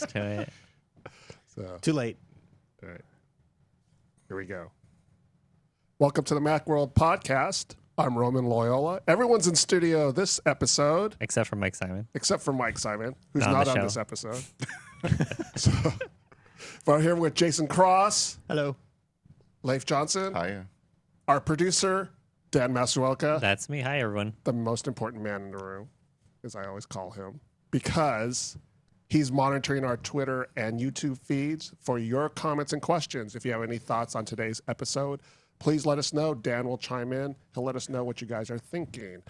to it. So, Too late. all right. Here we go. Welcome to the Macworld podcast. I'm Roman Loyola. Everyone's in studio this episode, Except for Mike Simon. except for Mike Simon, who's Not on not the on show. this episode. So, we're here with Jason Cross, Hello. Leif Johnson, Hiya. our producer, Dan Masuelka, That's me. Hi, everyone. the most important man in the room, as I always call him, because he's monitoring our Twitter and YouTube feeds for your comments and questions. If you have any thoughts on today's episode, please let us know. Dan will chime in. He'll let us know what you guys are thinking.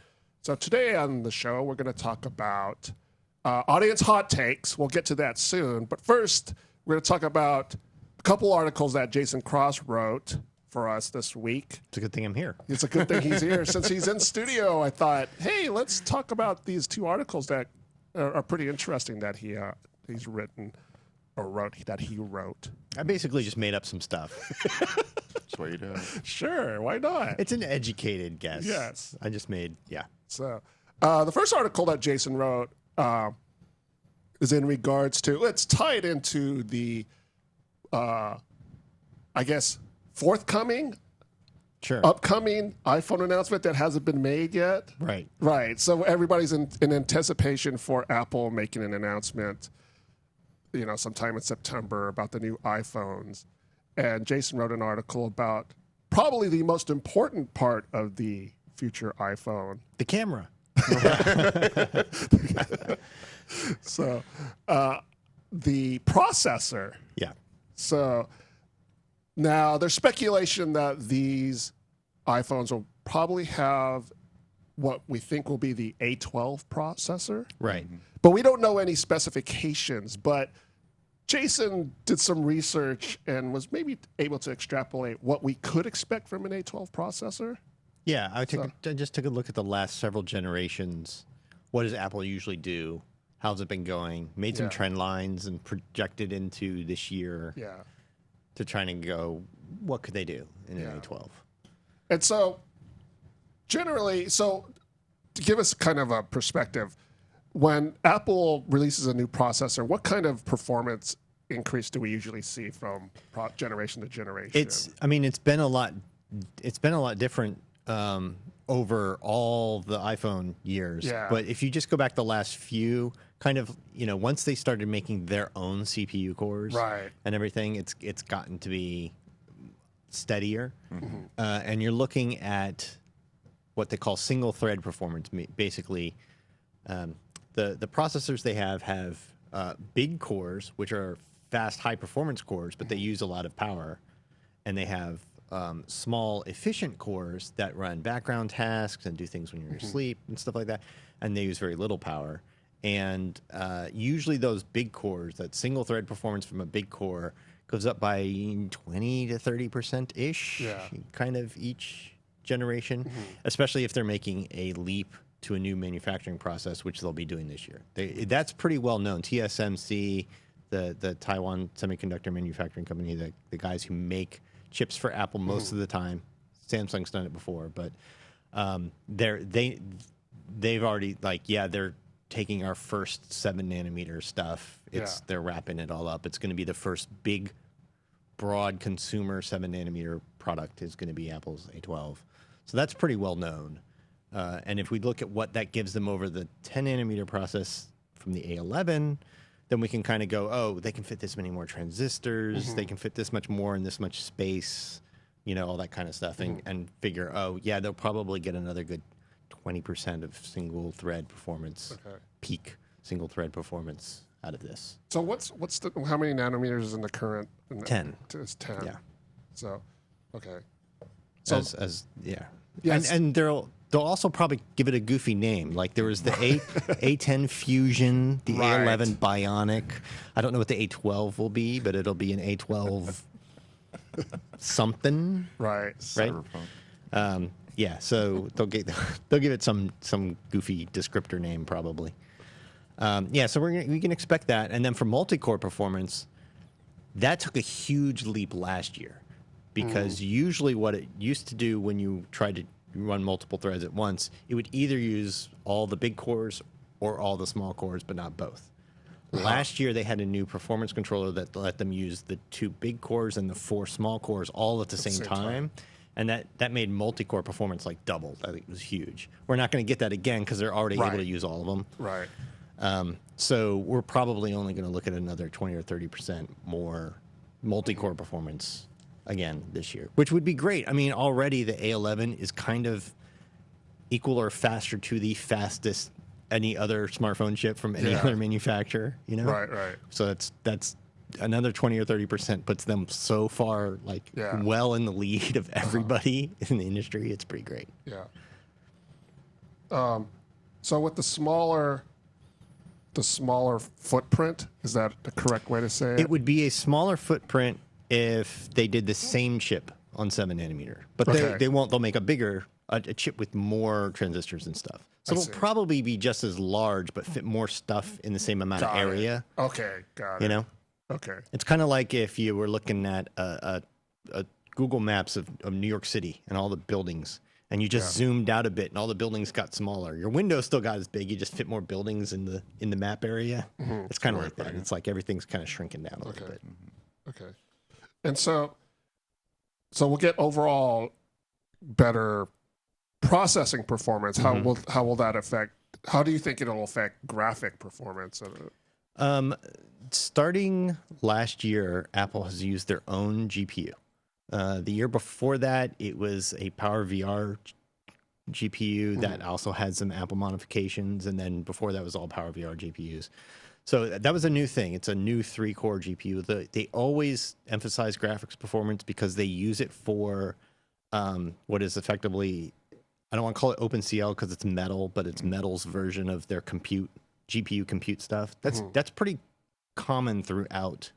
So today on the show, we're going to talk about audience hot takes. We'll get to that soon. But first, we're going to talk about a couple articles that Jason Cross wrote for us this week. It's a good thing I'm here. It's a good thing he's here. Since he's in studio, I thought, hey, let's talk about these two articles that are pretty interesting that he's written or wrote that he wrote. I basically just made up some stuff. That's what you do. Sure, why not? It's an educated guess. Yes. I just made, yeah. So, the first article that Jason wrote is in regards to, it's tied into the, I guess, forthcoming, Sure. upcoming iPhone announcement that hasn't been made yet. Right. Right. So everybody's in anticipation for Apple making an announcement, sometime in September about the new iPhones. And Jason wrote an article about probably the most important part of the future iPhone. The camera. So the processor. Yeah. So now there's speculation that these iPhones will probably have what we think will be the A12 processor. Right. But we don't know any specifications. But Jason did some research and was maybe able to extrapolate what we could expect from an A12 processor. Yeah. I just took a look at the last several generations. What does Apple usually do? How's it been going? Made some Yeah. trend lines and projected into this year Yeah. to try and go, what could they do in Yeah. an A12? And so generally, to give us kind of a perspective, when Apple releases a new processor, what kind of performance increase do we usually see from generation to generation? It's been a lot different over all the iPhone years. Yeah. But if you just go back the last few, kind of, once they started making their own CPU cores Right. and everything, it's gotten to be steadier. And you're looking at what they call single thread performance. Basically, the processors they have big cores, which are fast, high performance cores, but they use a lot of power, and they have small, efficient cores that run background tasks and do things when you're asleep and stuff like that, and they use very little power. And usually those big cores, that single thread performance from a big core, goes up by 20 to 30%-ish, Yeah. kind of each generation, especially if they're making a leap to a new manufacturing process, which they'll be doing this year. That's pretty well known. TSMC, the Taiwan Semiconductor Manufacturing Company, the guys who make chips for Apple most of the time. Samsung's done it before, but they've already they're taking our first 7 nanometer stuff. They're wrapping it all up. It's going to be the first big, broad consumer 7 nanometer product is going to be Apple's A12. So that's pretty well known. And if we look at what that gives them over the 10 nanometer process from the A11, then we can kind of go, oh, they can fit this many more transistors. They can fit this much more in this much space, all that kind of stuff, and figure, oh, yeah, they'll probably get another good 20% of single thread performance, peak single thread performance out of this. So how many nanometers is in the current? 10. It's 10. Yeah. So, okay. So Yeah. Yes. And they'll also probably give it a goofy name. Like there was the A10 Fusion, the Right. A11 Bionic. I don't know what the A12 will be, but it'll be an A12 something. right. Right. Cyberpunk. Yeah, so they'll give it some goofy descriptor name probably. So we can expect that. And then for multi-core performance, that took a huge leap last year, because usually what it used to do when you tried to run multiple threads at once, it would either use all the big cores or all the small cores, but not both. Last year, they had a new performance controller that let them use the 2 big cores and the 4 small cores all at the same time. And that made multi-core performance like double. I think it was huge. We're not going to get that again because they're already able to use all of them. Right. So we're probably only going to look at another 20 or 30% more multi-core performance again this year, which would be great. I mean, already the A11 is kind of equal or faster to the fastest any other smartphone chip from any other manufacturer, you know? Right, right. So that's another 20 or 30% puts them so far well in the lead of everybody in the industry. It's pretty great. Yeah. So with the smaller footprint, is that the correct way to say it? It would be a smaller footprint if they did the same chip on 7 nanometer, but they won't. They'll make a chip with more transistors and stuff. So it'll probably be just as large, but fit more stuff in the same amount of area. Okay, got it. You know? Okay. It's kind of like if you were looking at a Google Maps of New York City and all the buildings, and you just zoomed out a bit and all the buildings got smaller. Your window still got as big. You just fit more buildings in the map area. Mm-hmm. It's kind of like that. It's like everything's kind of shrinking down a little bit. Okay. And so we'll get overall better processing performance. How will that affect? How do you think it'll affect graphic performance? Starting last year, Apple has used their own GPU. The year before that, it was a PowerVR GPU that also had some Apple modifications, and then before that was all PowerVR GPUs. So that was a new thing. It's a new 3-core GPU. They always emphasize graphics performance because they use it for what is effectively, I don't want to call it OpenCL because it's Metal, but it's Metal's version of their GPU compute stuff. That's pretty common throughout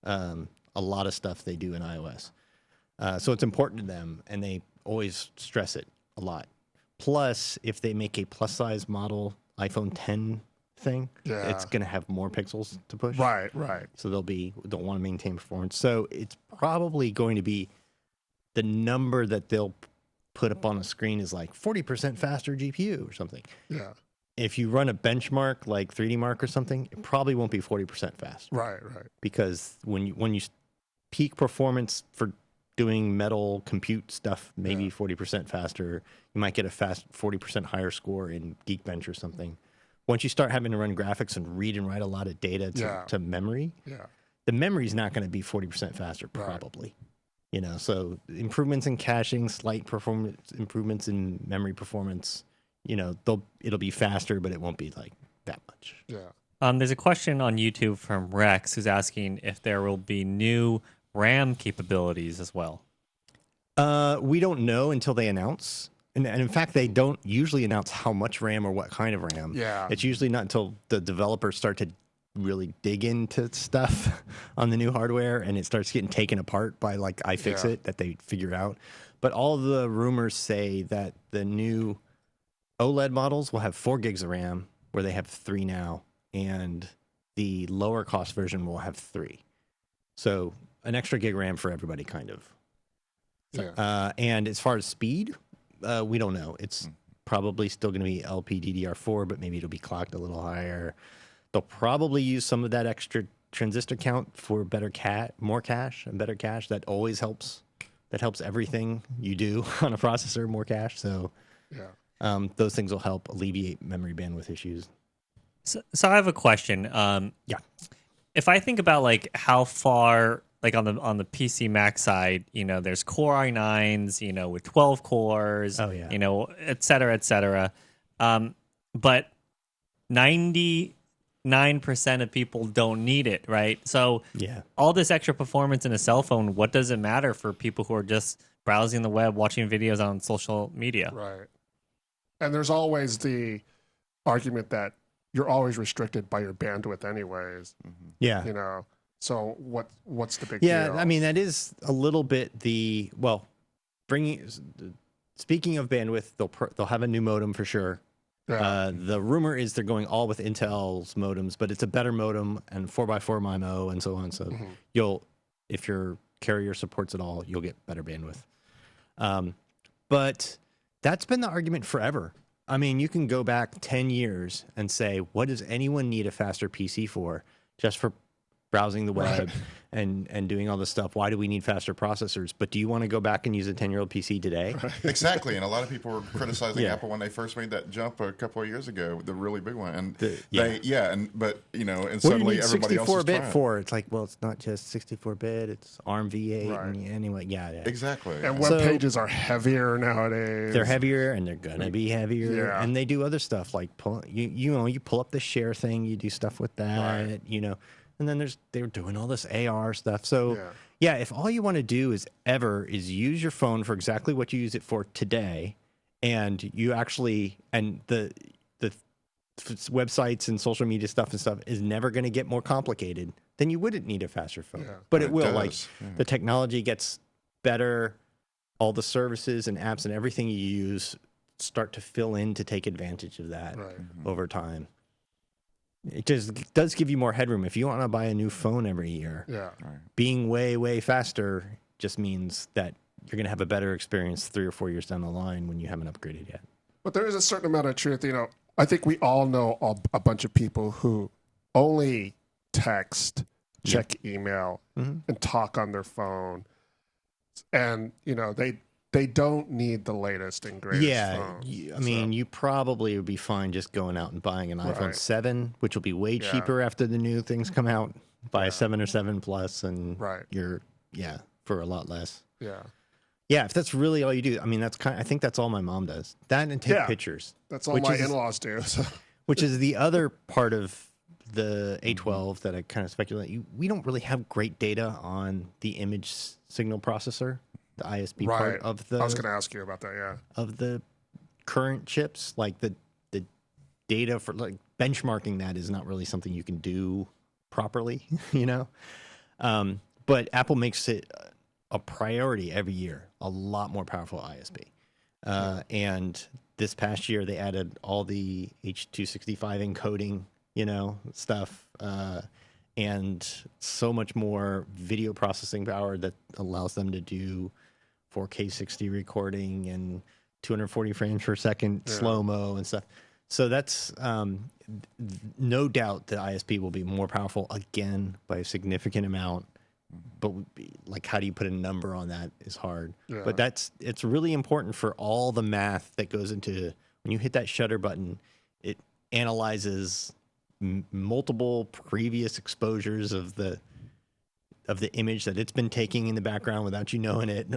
a lot of stuff they do in iOS. So it's important to them, and they always stress it a lot. Plus, if they make a plus-size model iPhone 10 thing, it's going to have more pixels to push. Right. So they'll want to maintain performance. So it's probably going to be the number that they'll put up on a screen is like 40% faster GPU or something. Yeah. If you run a benchmark like 3D Mark or something, it probably won't be 40% faster. Right. Because when you peak performance for doing Metal compute stuff, maybe 40% faster, you might get a fast 40% higher score in Geekbench or something. Once you start having to run graphics and read and write a lot of data to memory, the memory's not going to be 40% faster, probably. You know, so improvements in caching, slight performance improvements in memory performance, you know, it'll be faster, but it won't be like that much. Yeah. There's a question on YouTube from Rex who's asking if there will be new RAM capabilities as well. We don't know until they announce. And in fact, they don't usually announce how much RAM or what kind of RAM. Yeah. It's usually not until the developers start to really dig into stuff on the new hardware and it starts getting taken apart by like iFixit that they figure out. But all of the rumors say that the new OLED models will have 4 gigs of RAM, where they have 3 now, and the lower cost version will have 3. So an extra gig RAM for everybody, kind of. And as far as speed, we don't know. It's probably still going to be LPDDR4, but maybe it'll be clocked a little higher. They'll probably use some of that extra transistor count for more cache and better cache. That always helps. That helps everything you do on a processor, more cache. So those things will help alleviate memory bandwidth issues. So I have a question. If I think about like how far, like on the PC Mac side, you know, there's Core i9s, you know, with 12 cores, you know, et cetera, but 99% of people don't need it, right? So all this extra performance in a cell phone, what does it matter for people who are just browsing the web, watching videos on social media? Right. And there's always the argument that you're always restricted by your bandwidth anyways. Yeah. You know, so what's the big deal? Yeah, I mean, that is a little bit speaking of bandwidth, they'll have a new modem for sure. Yeah. The rumor is they're going all with Intel's modems, but it's a better modem and 4x4 MIMO and so on. So if your carrier supports it all, you'll get better bandwidth. But that's been the argument forever. I mean, you can go back 10 years and say, what does anyone need a faster PC for? Just for browsing the web and doing all this stuff. Why do we need faster processors? But do you want to go back and use a 10-year-old PC today? Exactly. And a lot of people were criticizing Apple when they first made that jump a couple of years ago, the really big one. And but you know, and suddenly everybody else is 64-bit trying. for? It's like, well, it's not just 64-bit, it's ARM V8 Right. and anyway, yeah. Exactly. And web pages are heavier nowadays. They're heavier and they're gonna be heavier. Yeah. And they do other stuff like you pull up the share thing, you do stuff with that, Right. you know. And then they're doing all this AR stuff. So yeah, if all you want to do is use your phone for exactly what you use it for today, and you actually the websites and social media stuff is never going to get more complicated, then you wouldn't need a faster phone. Yeah. But It it will. does, Like yeah. the technology gets better, all the services and apps and everything you use start to fill in to take advantage of that Right. over time. It just does give you more headroom. If you want to buy a new phone every year, Yeah. being way, way faster just means that you're going to have a better experience 3 or 4 years down the line when you haven't upgraded yet. But there is a certain amount of truth. You know, I think we all know a bunch of people who only text, check email, and talk on their phone. And, you know, they don't need the latest and greatest phone. I mean, you probably would be fine just going out and buying an iPhone Right. 7, which will be way Yeah. cheaper after the new things come out. Buy a 7 or 7 Plus, and Right. you're for a lot less. Yeah. Yeah, if that's really all you do, I mean, I think that's all my mom does. That and take Yeah. pictures. That's all Which my is- in-laws do. So. Which is the other part of the A12 that I kind of speculate. We don't really have great data on the image signal processor, the ISP part of the I was going to ask you about that, yeah. of the current chips. Like the data for like benchmarking that is not really something you can do properly, you know. But Apple makes it a priority every year, a lot more powerful ISP. And this past year, they added all the H.265 encoding, you know, stuff, and so much more video processing power that allows them to do 4K 60 recording and 240 frames per second slow-mo and stuff. So that's no doubt the ISP will be more powerful again by a significant amount. But like, how do you put a number on that is hard. Yeah. But it's really important for all the math that goes into when you hit that shutter button. It analyzes multiple previous exposures of the image that it's been taking in the background without you knowing it,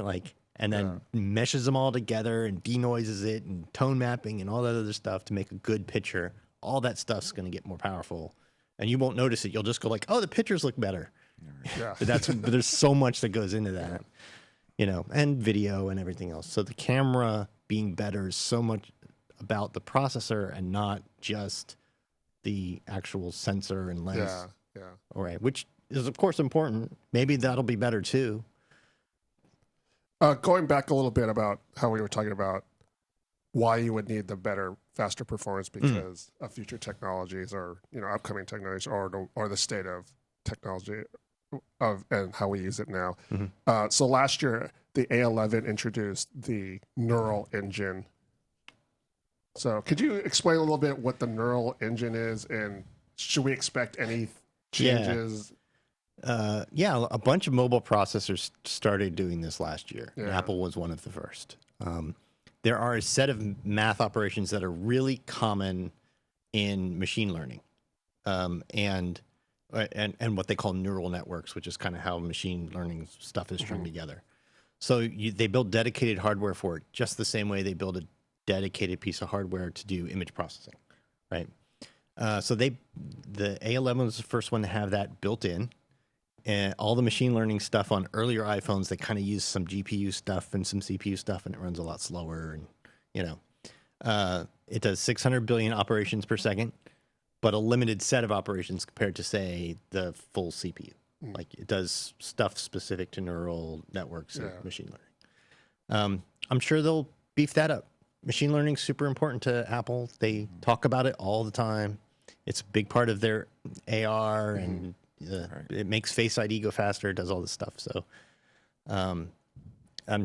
and then meshes them all together and denoises it and tone mapping and all that other stuff to make a good picture. All that stuff's going to get more powerful, and you won't notice it. You'll just go like, "Oh, the pictures look better." Yeah. But there's so much that goes into that, you know, and video and everything else. So the camera being better is so much about the processor and not just the actual sensor and lens. Yeah. Yeah. All right, which is of course important. Maybe that'll be better too. Going back a little bit about how we were talking about why you would need the better, faster performance because of future technologies or, you know, upcoming technologies or the state of technology of and how we use it now. So last year, the A11 introduced the Neural Engine. So could you explain a little bit what the Neural Engine is and should we expect any changes? Yeah, a bunch of mobile processors started doing this last year. And Yeah. Apple was one of the first. There are a set of math operations that are really common in machine learning, and what they call neural networks, which is kind of how machine learning stuff is strung together. So they build dedicated hardware for it, just the same way they build a dedicated piece of hardware to do image processing, right? So the A11 was the first one to have that built in. And all the machine learning stuff on earlier iPhones, they kind of use some GPU stuff and some CPU stuff, and it runs a lot slower. And, you know, it does 600 billion operations per second, but a limited set of operations compared to, say, the full CPU. Like, it does stuff specific to neural networks and machine learning. I'm sure they'll beef that up. Machine learning is super important to Apple. They talk about it all the time. It's a big part of their AR and it makes Face ID go faster. It does all this stuff. So I'm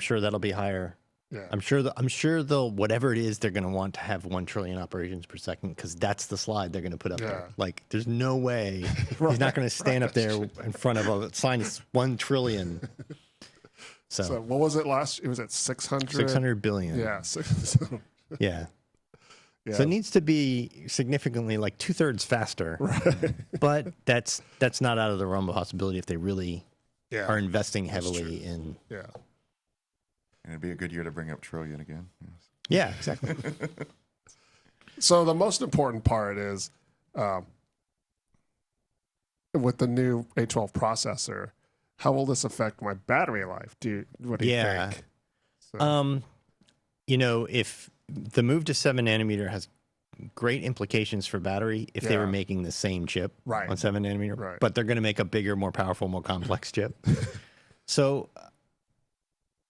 sure that'll be higher. Yeah. I'm sure they'll whatever it is they're going to want to have 1 trillion operations per second because that's the slide they're going to put up there. Like, there's no way he's not going to stand up there in front of a sign that's 1 trillion. So what was it last? It was at 600. 600 billion. Yeah. Yeah. So it needs to be significantly like 2/3 faster. Right. But that's not out of the realm of possibility if they really are investing heavily in. Yeah. And it'd be a good year to bring up trillion again. Yes. Yeah, exactly. So the most important part is with the new A12 processor, how will this affect my battery life? What do you think? So. If the move to 7 nanometer has great implications for battery if they were making the same chip on 7 nanometer, but they're going to make a bigger, more powerful, more complex chip. So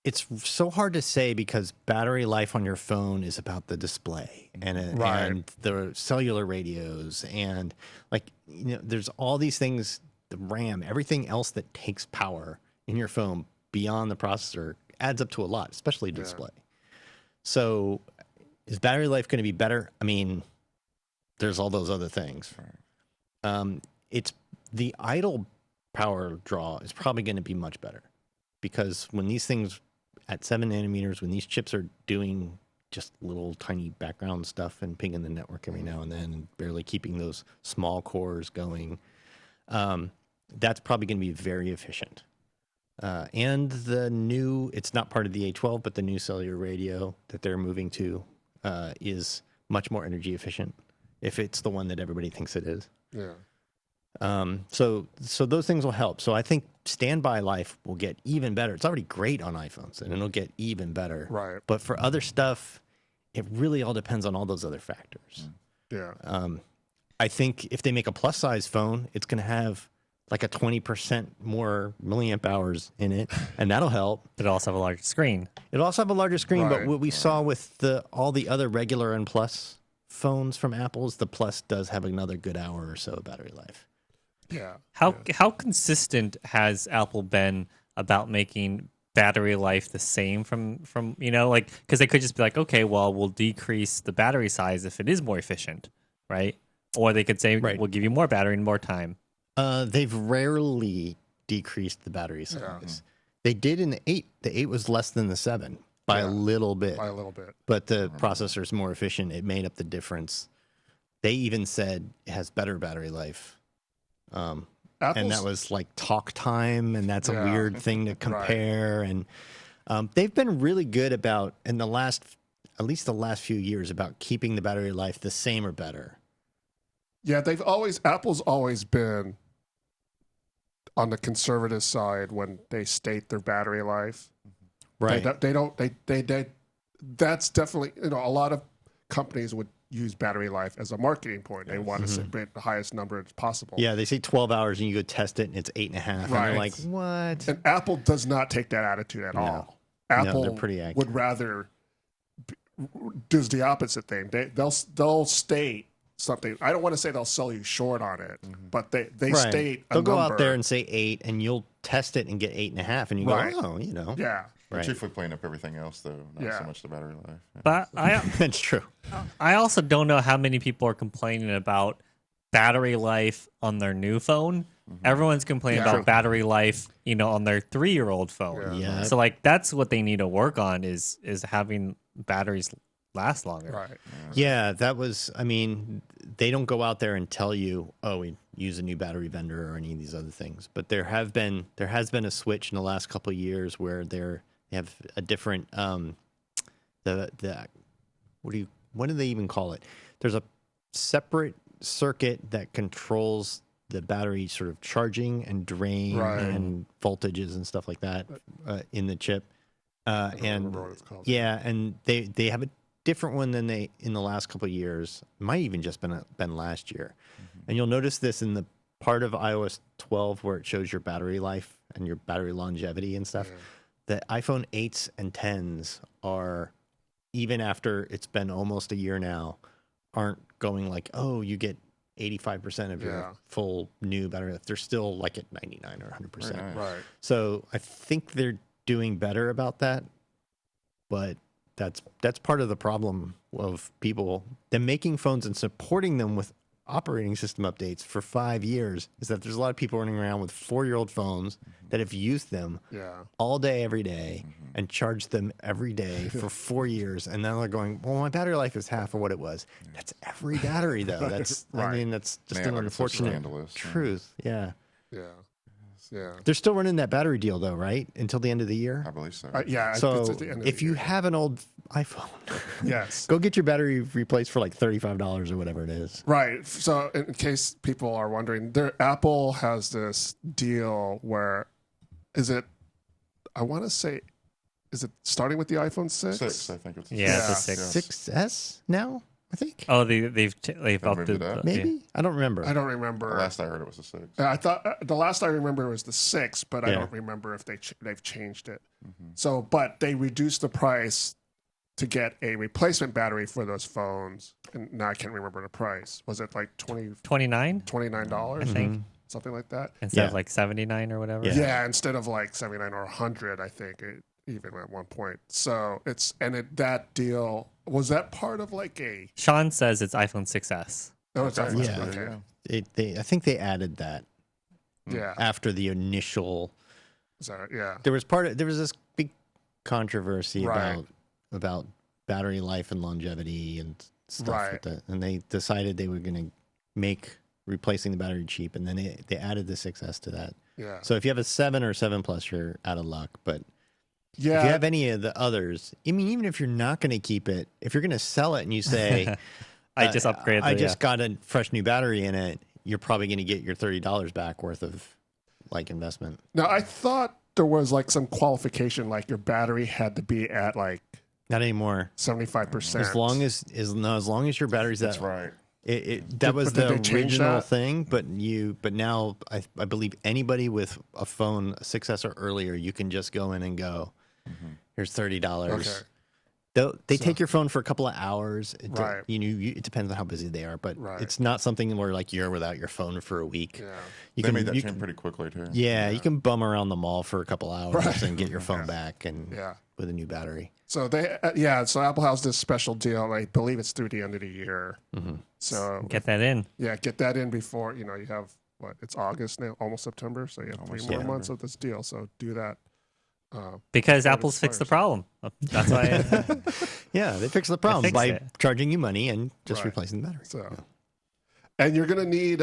it's so hard to say because battery life on your phone is about the display and the cellular radios and there's all these things, the RAM, everything else that takes power in your phone beyond the processor adds up to a lot, especially display. So is battery life going to be better? I mean, there's all those other things. It's the idle power draw is probably going to be much better because when these things at 7 nanometers, when these chips are doing just little tiny background stuff and pinging the network every now and then and barely keeping those small cores going, that's probably going to be very efficient. And the new, it's not part of the A12, but the new cellular radio that they're moving to is much more energy efficient if it's the one that everybody thinks it is. Yeah. So those things will help. So I think standby life will get even better. It's already great on iPhones, and it'll get even better. Right. But for other stuff, it really all depends on all those other factors. Yeah. I think if they make a plus size phone, it's going to have like a 20% more milliamp hours in it, and that'll help. But it'll also have a larger screen. It'll also have a larger screen, but what we saw with all the other regular and Plus phones from Apple's, the Plus does have another good hour or so of battery life. Yeah. How consistent has Apple been about making battery life the same from because they could just be like, okay, well, we'll decrease the battery size if it is more efficient, right? Or they could say, we'll give you more battery and more time. They've rarely decreased the battery size. Yeah. They did in the 8. The 8 was less than the 7 by a little bit. By a little bit. But the processor's more efficient. It made up the difference. They even said it has better battery life. And that was like talk time, and that's a weird thing to compare. And they've been really good about, at least the last few years, about keeping the battery life the same or better. Yeah, Apple's always been on the conservative side when they state their battery life. Right. That's definitely, a lot of companies would use battery life as a marketing point. They want to get the highest number as possible. Yeah, they say 12 hours and you go test it and it's 8.5. And you're like, what? And Apple does not take that attitude at all. Apple they're pretty accurate. would rather does the opposite thing. They'll state something. I don't want to say they'll sell you short on it, but they state a They'll go number. out there and say 8 and you'll test it and get 8.5 and you go, Yeah. Right. Chiefly playing up everything else, though, not so much the battery life. Yeah. But that's true. I also don't know how many people are complaining about battery life on their new phone. Everyone's complaining about battery life, on their 3-year-old phone. Yeah. So that's what they need to work on is having batteries last longer. Right. Yeah, they don't go out there and tell you, oh, we use a new battery vendor or any of these other things. But there has been a switch in the last couple of years where they have a different what do they even call it? There's a separate circuit that controls the battery sort of charging and drain and voltages and stuff like that in the chip. And they have a different one than they in the last couple of years. It might even just been last year. And you'll notice this in the part of iOS 12 where it shows your battery life and your battery longevity and stuff. The iPhone 8s and 10s are, even after it's been almost a year now, aren't going like, oh, you get 85% of your full new battery life. They're still like at 99 or 100%. Right. So I think they're doing better about that. But that's part of the problem of them making phones and supporting them with operating system updates for 5 years is that there's a lot of people running around with 4-year-old phones that have used them all day, every day, and charged them every day for 4 years. And now they're going, well, my battery life is half of what it was. That's every battery, though. That's, I mean, that's just an unfortunate truth. Yeah. Yeah. Yeah. They're still running that battery deal, though, right? Until the end of the year? I believe so. Yeah. So it's at the end of if the you year. have an old iPhone, yes, go get your battery replaced for like $35 or whatever it is. Right. So in case people are wondering, Apple has this deal where I want to say, is it starting with the iPhone 6? 6, I think it's Yeah, it's the a 6. 6S now, I think. Oh, they've upped moved it up. Maybe? I don't remember. I don't remember. The last I heard it was a 6. I thought the last I remember was the 6, but I Yeah. don't remember if they've changed it. So, but they reduced the price to get a replacement battery for those phones, and now I can't remember the price. Was it like $29, $29? I think, Something like that. instead Yeah. of like 79 or whatever. Yeah. Yeah, instead of like 79 or 100, I think it even at one point. So that deal, was that part of like a? Sean says it's iPhone 6S. Oh, it's iPhone. Yeah. Okay. I think they added that Yeah. after the initial. Yeah. There was this big controversy Right. about battery life and longevity and stuff Right. with that, and they decided they were going to make replacing the battery cheap, and then they added the 6S to that. Yeah. So if you have a 7 or 7 Plus, you're out of luck. But Yeah. if you have any of the others, I mean, even if you're not going to keep it, if you're going to sell it and you say, I just upgraded. I just got a fresh new battery in it, you're probably going to get your $30 back worth of like investment. Now I thought there was like some qualification, like your battery had to be at like Not anymore. 75%. As long as your battery's That's that right. that was but did the they change original that? thing, but now I believe anybody with a phone 6S or earlier, you can just go in and go, here's $30. Okay. They take your phone for a couple of hours. Right. It depends on how busy they are, but Right. it's not something where like you're without your phone for a week. Yeah. They made that change pretty quickly, too. Yeah, you can bum around the mall for a couple hours and get your phone back and Yeah. with a new battery. So so Apple has this special deal. I believe it's through the end of the year. So Get that in. get that in before, you have it's August now, almost September. So you have 3 more months of this deal. So do that. Because Apple's fixed the problem. That's why. Yeah, they fix the problem fixed by it. charging you money and just Right. replacing the battery. So, and you're going to need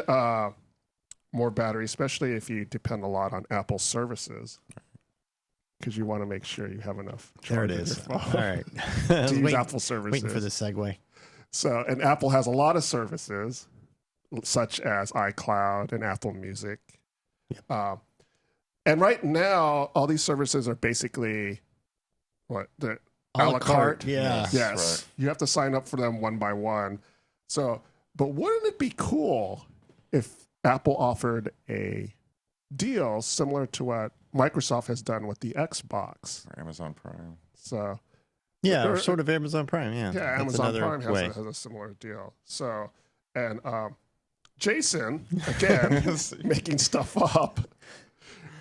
more battery, especially if you depend a lot on Apple services, because you want to make sure you have enough. There it charge in is. your All phone right. to use Waiting- Apple services. Waiting for the segue. So, and Apple has a lot of services, such as iCloud and Apple Music. And right now, all these services are basically the a la carte. Yeah. Yes, right. you have to sign up for them one by one. So, but wouldn't it be cool if Apple offered a deal similar to what Microsoft has done with the Xbox? Or Amazon Prime. So, Yeah, Or- or sort of Amazon Prime. Yeah, yeah, That's Amazon another Prime way. has a similar deal. So, and Jason, again, making stuff up,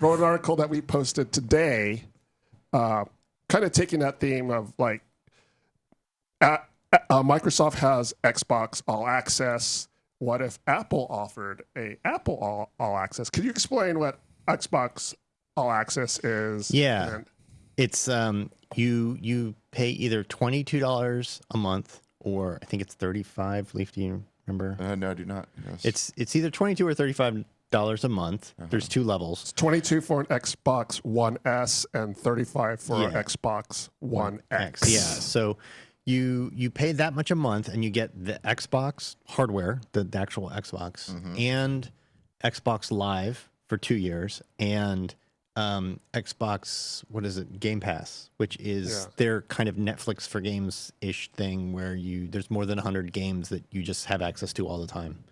wrote an article that we posted today, kind of taking that theme of like, Microsoft has Xbox All Access. What if Apple offered a Apple All Access? Could you explain what Xbox All Access is? Yeah. And- It's you pay either $22 a month or I think it's $35. Leaf, do you remember? No, I do not. Yes. It's either $22 or $35 a month. There's 2 levels. 22 for an Xbox One S and 35 for an Yeah. Xbox One X. Yeah. So you pay that much a month and you get the Xbox hardware, the actual Xbox, and Xbox Live for 2 years, and Xbox, what is it, Game Pass, which is their kind of Netflix for games ish thing where there's more than 100 games that you just have access to all the time.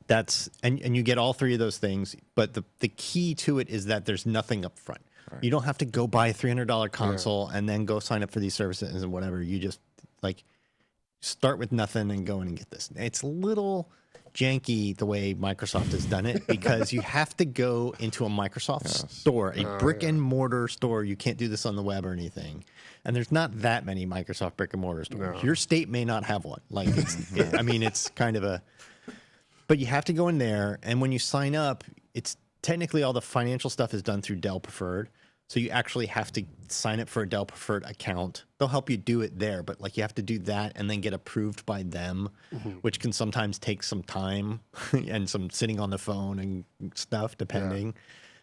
That's and you get all 3 of those things, but the key to it is that there's nothing up front. Right. You don't have to go buy a $300 console and then go sign up for these services and whatever. You just like start with nothing and go in and get this. It's a little janky the way Microsoft has done it because you have to go into a Microsoft store, a brick and mortar store. You can't do this on the web or anything. And there's not that many Microsoft brick and mortar stores. No. Your state may not have one. Like, it's kind of a, but you have to go in there. And when you sign up, it's technically all the financial stuff is done through Dell Preferred. So you actually have to sign up for a Dell Preferred account. They'll help you do it there, but like you have to do that and then get approved by them, which can sometimes take some time and some sitting on the phone and stuff, depending. Yeah.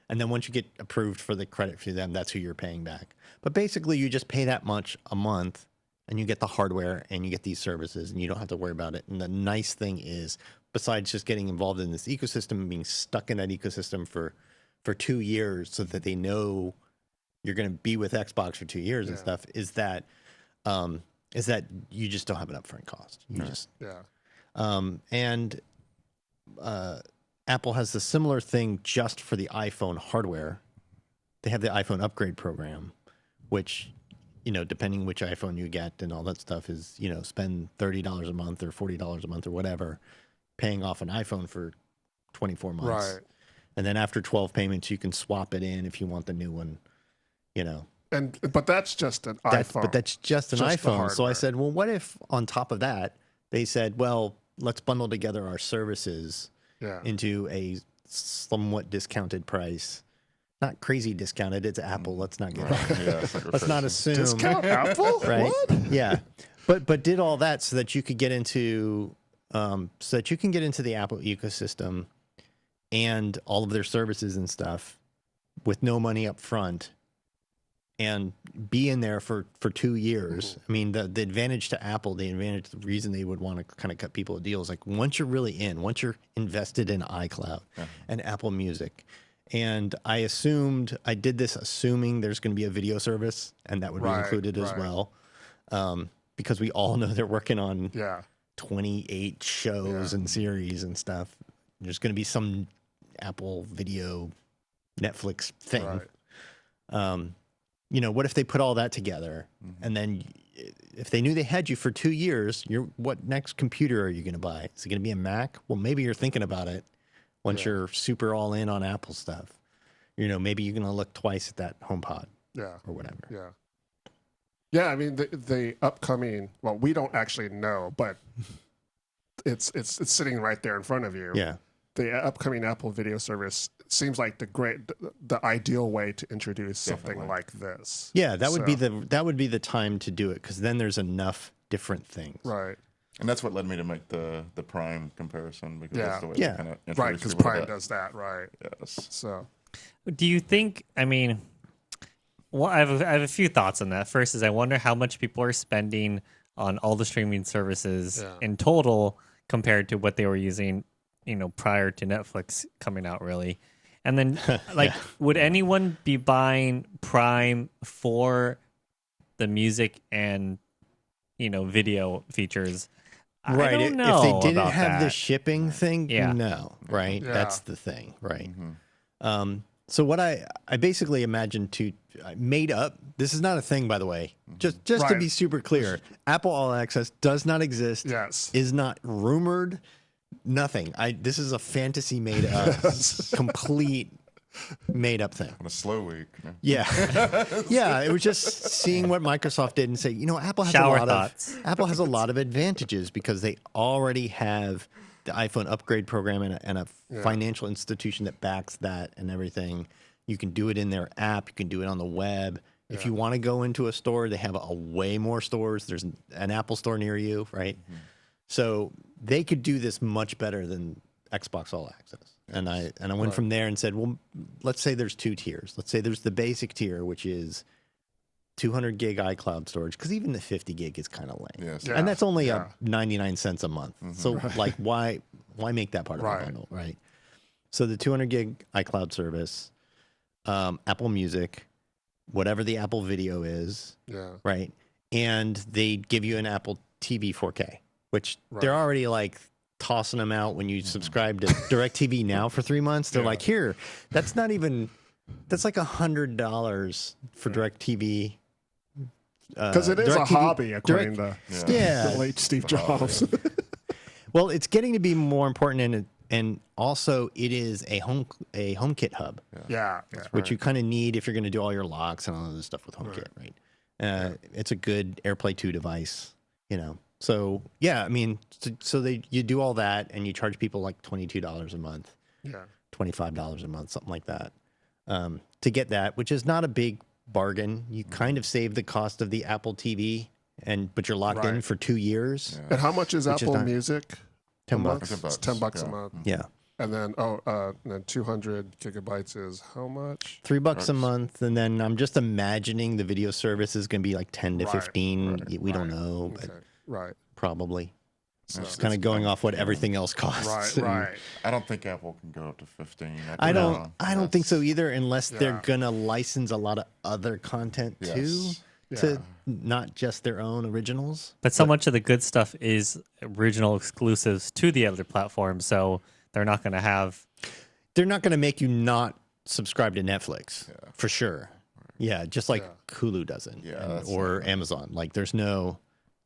And then once you get approved for the credit for them, that's who you're paying back. But basically, you just pay that much a month, and you get the hardware, and you get these services, and you don't have to worry about it. And the nice thing is, besides just getting involved in this ecosystem and being stuck in that ecosystem for 2 years so that they know you're going to be with Xbox for 2 years and stuff, is that you just don't have an upfront cost. You just Apple has the similar thing just for the iPhone hardware. They have the iPhone upgrade program, which, depending which iPhone you get and all that stuff is, spend $30 a month or $40 a month or whatever, paying off an iPhone for 24 months. Right. And then after 12 payments, you can swap it in if you want the new one, But that's just an iPhone. But that's just an iPhone. So I said, well, what if on top of that, they said, well, let's bundle together our services into a somewhat discounted price. Not crazy discounted. It's Apple. Let's not get let's not assume discount Apple, right? What? Yeah, but did all that so that you could get into the Apple ecosystem and all of their services and stuff with no money up front and be in there for 2 years. I mean, the advantage to Apple, the reason they would want to kind of cut people a deal is like once you're really in, once you're invested in iCloud and Apple Music. And I did this assuming there's going to be a video service and that would be included as well. Because we all know they're working on 28 shows and series and stuff. There's going to be some Apple video Netflix thing. Right. What if they put all that together and then if they knew they had you for 2 years, what next computer are you going to buy? Is it going to be a Mac? Well, maybe you're thinking about it once you're super all in on Apple stuff. Maybe you're going to look twice at that HomePod or whatever. Yeah. Yeah, I mean, the upcoming, well, we don't actually know, but it's sitting right there in front of you. Yeah. The upcoming Apple video service seems like the ideal way to introduce something like this. Yeah, that would be the time to do it because then there's enough different things. Right. And that's what led me to make the Prime comparison because that's the way they kind of right, because Prime does that, right? Yes. So, do you think? I mean, well, I have a few thoughts on that. First is I wonder how much people are spending on all the streaming services in total compared to what they were using, prior to Netflix coming out, really. And then, would anyone be buying Prime for the music and video features? Right. I don't know if they didn't about have that. the shipping thing, no. Right. Yeah. That's the thing. Right. So what I basically imagined I made up. This is not a thing, by the way. Just to be super clear, Apple All Access does not exist. Yes. Is not rumored. Nothing. This is a fantasy made up, complete made up thing. On a slow week. Yeah. Yeah. It was just seeing what Microsoft did and say, Apple has Apple has a lot of advantages because they already have the iPhone upgrade program and a financial institution that backs that and everything. You can do it in their app. You can do it on the web. Yeah. If you want to go into a store, they have a way more stores. There's an Apple store near you, right? Mm-hmm. So they could do this much better than Xbox All Access. And I went from there and said, well, let's say there's 2 tiers. Let's say there's the basic tier, which is 200 gig iCloud storage, because even the 50 gig is kind of lame. Yes. And that's only 99 cents a month. Mm-hmm. So why make that part of the bundle, right? So the 200 gig iCloud service, Apple Music, whatever the Apple Video is, right? And they give you an Apple TV 4K, which they're already tossing them out when you subscribe to DirecTV Now for 3 months. They're like, here, that's like $100 for DirecTV. Because it is a hobby, according to the late Steve Jobs. Well, it's getting to be more important, and also it is a HomeKit hub. Yeah. Which you kind of need if you're going to do all your locks and all of this stuff with HomeKit, right? It's a good AirPlay 2 device, So yeah, I mean, you do all that and you charge people like $22 a month, $25 a month, something like that, to get that, which is not a big bargain. You kind of save the cost of the Apple TV, but you're locked in for 2 years. And how much is Apple Music? $10. It's $10 a month. Yeah. And then 200 gigabytes is how much? $3 a month, and then I'm just imagining the video service is going to be like 10 to 15. We don't know, but probably. So just kind of going off what everything else costs. Right. I don't think Apple can go up to 15. I don't think so either, unless they're gonna license a lot of other content too, to not just their own originals. But so much of the good stuff is original exclusives to the other platforms, so they're not going to have. They're not going to make you not subscribe to Netflix for sure. Yeah, just like Hulu doesn't, or Amazon. Like, there's no.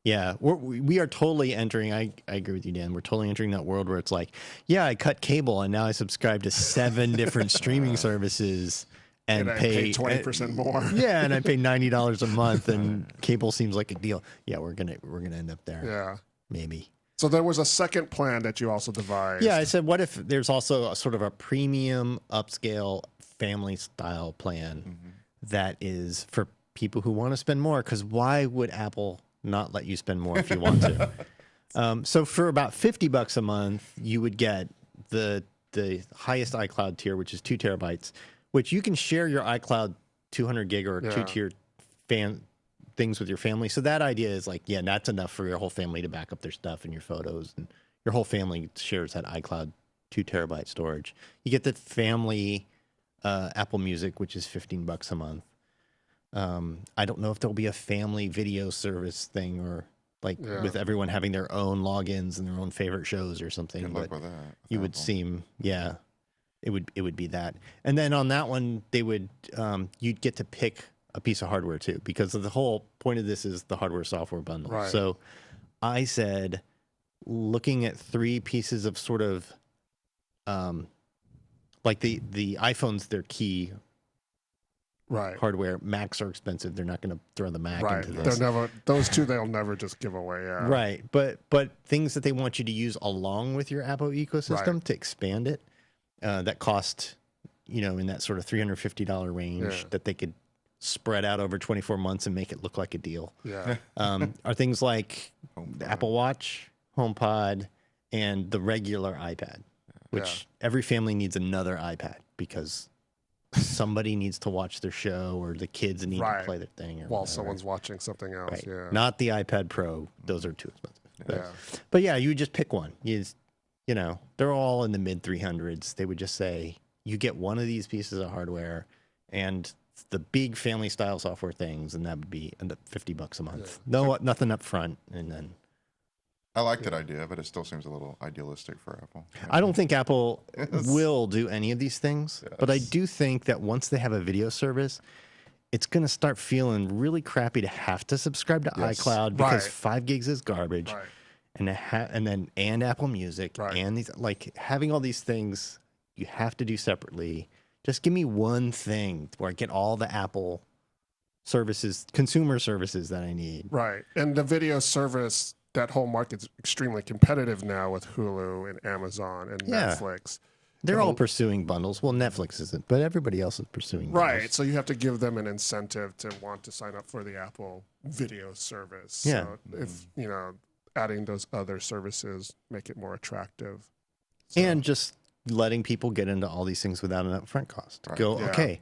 Yeah, we are totally entering. I agree with you, Dan. We're totally entering that world where it's like, I cut cable and now I subscribe to 7 different streaming services and pay 20% more. Yeah, and I pay $90 a month, and cable seems like a deal. Yeah, we're gonna end up there. Yeah, maybe. So there was a second plan that you also devised. Yeah, I said, what if there's also a sort of a premium, upscale, family style plan that is for people who want to spend more? Because why would Apple not let you spend more if you want to? So for about $50 a month, you would get the highest iCloud tier, which is 2 terabytes, which you can share your iCloud 200 gig or 2-tier things with your family. So that idea is like, that's enough for your whole family to back up their stuff and your photos, and your whole family shares that iCloud 2 terabyte storage. You get the family Apple Music, which is $15 a month. I don't know if there'll be a family video service thing, or with everyone having their own logins and their own favorite shows or something. Good luck with that. You would seem, it would be that. And then on that one, they would, you'd get to pick a piece of hardware too, because the whole point of this is the hardware software bundle. Right. So I said, looking at 3 pieces of sort of, like the iPhones, they're key. Right. Hardware. Macs are expensive. They're not going to throw the Mac into this. Those two they'll never just give away. Yeah. Right. But things that they want you to use along with your Apple ecosystem to expand it, that cost, in that sort of $350 range that they could spread out over 24 months and make it look like a deal. Yeah. Are things like the Apple Watch, HomePod, and the regular iPad, which every family needs another iPad because somebody needs to watch their show, or the kids need to play their thing, or while someone's watching something else. Right. Yeah. Not the iPad Pro; those are too expensive. Yeah. But you would just pick one. They're all in the mid 300s. They would just say you get one of these pieces of hardware and the big family style software things, and that would be $50 a month. No, nothing up front, and then. I like that idea, but it still seems a little idealistic for Apple. I don't think Apple will do any of these things, but I do think that once they have a video service, it's going to start feeling really crappy to have to subscribe to iCloud because 5 gigs is garbage, and Apple Music and these, like, having all these things you have to do separately. Just give me one thing where I get all the Apple services, consumer services that I need. Right, and the video service. That whole market's extremely competitive now with Hulu and Amazon and Netflix. They're all pursuing bundles. Well, Netflix isn't, but everybody else is pursuing bundles. Right. So you have to give them an incentive to want to sign up for the Apple video service. Yeah. So if, adding those other services make it more attractive. So. And just letting people get into all these things without an upfront cost. Right. Okay,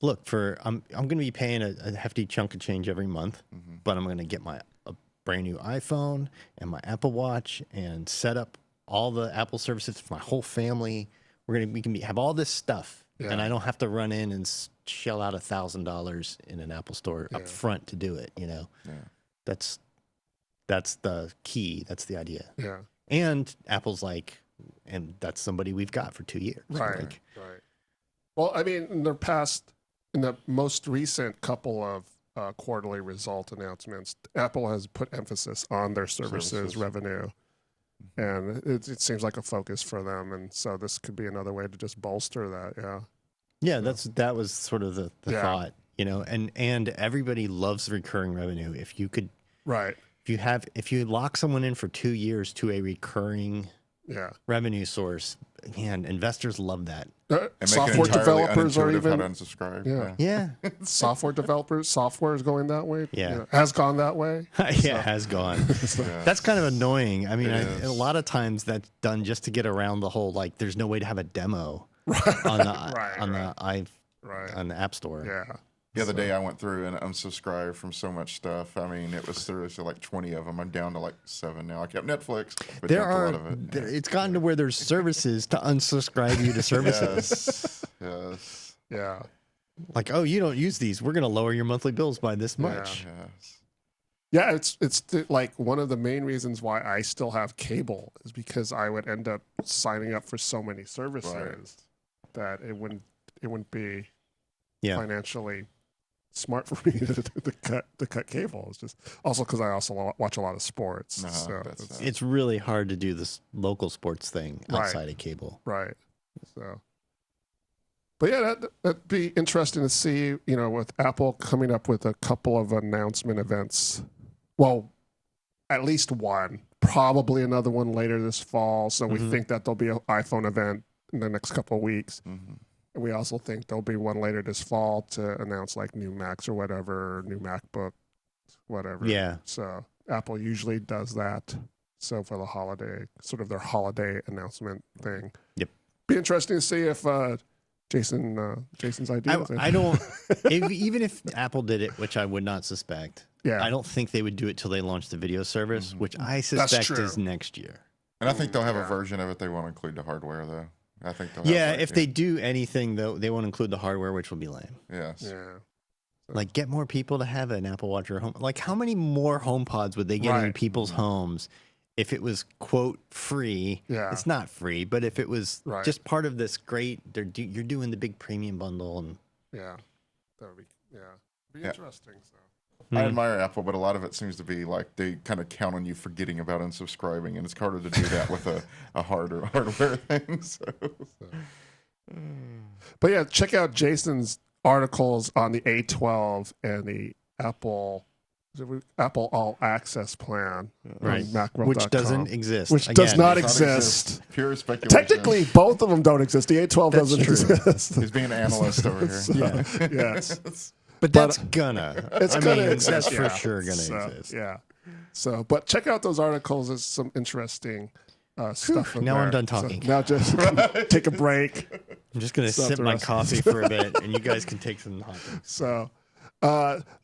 look, I'm going to be paying a hefty chunk of change every month, but I'm going to get a brand new iPhone and my Apple Watch and set up all the Apple services for my whole family. We can have all this stuff, and I don't have to run in and shell out $1,000 in an Apple store up front to do it. That's the key. That's the idea. Yeah. And Apple's like, and that's somebody we've got for 2 years. Right. Right. Well, I mean, in the most recent couple of quarterly result announcements, Apple has put emphasis on their services revenue. and it seems like a focus for them, and so this could be another way to just bolster that. Yeah, that was sort of the thought, and everybody loves recurring revenue. If you could, right, if you lock someone in for 2 years to a recurring revenue source, man, investors love that. Software developers are even how to unsubscribe. Yeah. Software developers, software is going that way. Yeah. Has gone that way. Yeah, it has gone. That's kind of annoying. I mean, a lot of times that's done just to get around the whole there's no way to have a demo on the App Store. Yeah. The other day I went through and unsubscribed from so much stuff. I mean, it was seriously 20 of them. I'm down to 7 now. I kept Netflix, but there dumped are. a lot of it. It's gotten to where there's services to unsubscribe you to services. Yes. Yeah. Oh, you don't use these. We're going to lower your monthly bills by this much. Yes. Yeah, it's one of the main reasons why I still have cable is because I would end up signing up for so many services that it wouldn't be financially smart for me to cut cable. It's just also because I also watch a lot of sports. So it's really hard to do this local sports thing outside of cable. Right. So, but yeah, that'd be interesting to see. With Apple coming up with a couple of announcement events. Well, at least one, probably another one later this fall. So we think that there'll be an iPhone event in the next couple of weeks. Mm-hmm. And we also think there'll be one later this fall to announce new Macs or whatever, new MacBook, whatever. Yeah. So Apple usually does that. So for the holiday, sort of their holiday announcement thing. Yep. Be interesting to see if Jason's idea. I don't. Even if Apple did it, which I would not suspect. Yeah. I don't think they would do it till they launch the video service, which I suspect is next year. And I think they'll have a version of it they won't include the hardware though. I think they'll have if they do anything though, they won't include the hardware, which will be lame. Yes. Yeah. Get more people to have an Apple Watch or home. How many more HomePods would they get in people's homes if it was quote free? Yeah. It's not free, but if it was just part of this great, you're doing the big premium bundle and that would be interesting. So. I admire Apple, but a lot of it seems to be they kind of count on you forgetting about unsubscribing, and it's harder to do that with a hardware thing. So. But yeah, check out Jason's articles on the A12 and the Apple All Access plan, right? Macworld.com, which doesn't exist. Which does not exist. Pure speculation. Technically, both of them don't exist. The A12 doesn't exist. He's being an analyst over here. Yes. But that's gonna. It's gonna exist. That's for sure gonna exist. Yeah. So, but check out those articles. There's some interesting stuff. Now I'm done talking. So now just take a break. I'm just gonna sip my coffee for a bit, and you guys can take some hot dogs. So,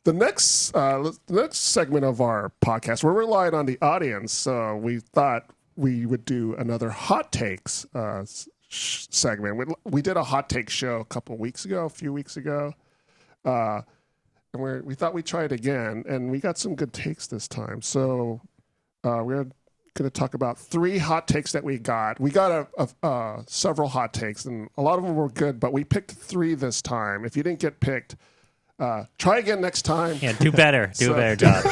the next segment of our podcast, we're relying on the audience. So we thought we would do another hot takes segment. We did a hot take show a few weeks ago. And we thought we'd try it again, and we got some good takes this time. So we're going to talk about 3 hot takes that we got. We got several hot takes, and a lot of them were good, but we picked 3 this time. If you didn't get picked, try again next time. Yeah, do better. Do a better job.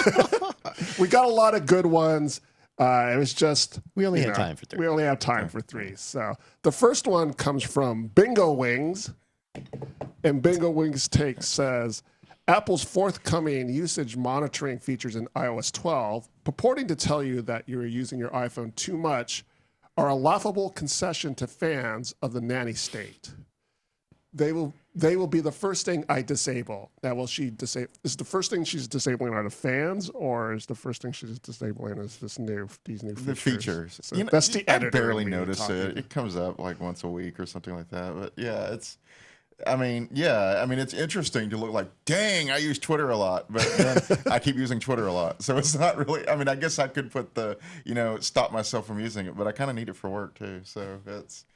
We got a lot of good ones. It was just we only have time for 3. We only have time for 3. So the first one comes from Bingo Wings. And Bingo Wings Take says, Apple's forthcoming usage monitoring features in iOS 12, purporting to tell you that you're using your iPhone too much, are a laughable concession to fans of the nanny state. They will be the first thing I disable. Now, will she disable? Is the first thing she's disabling are the fans, or is the first thing she's disabling is these new features? The features. So that's the editor. I barely notice it. It comes up once a week or something like that. But yeah, it's interesting to look like, dang, I use Twitter a lot, but then I keep using Twitter a lot. So it's not really, I guess I could put stop myself from using it, but I kind of need it for work too. So it's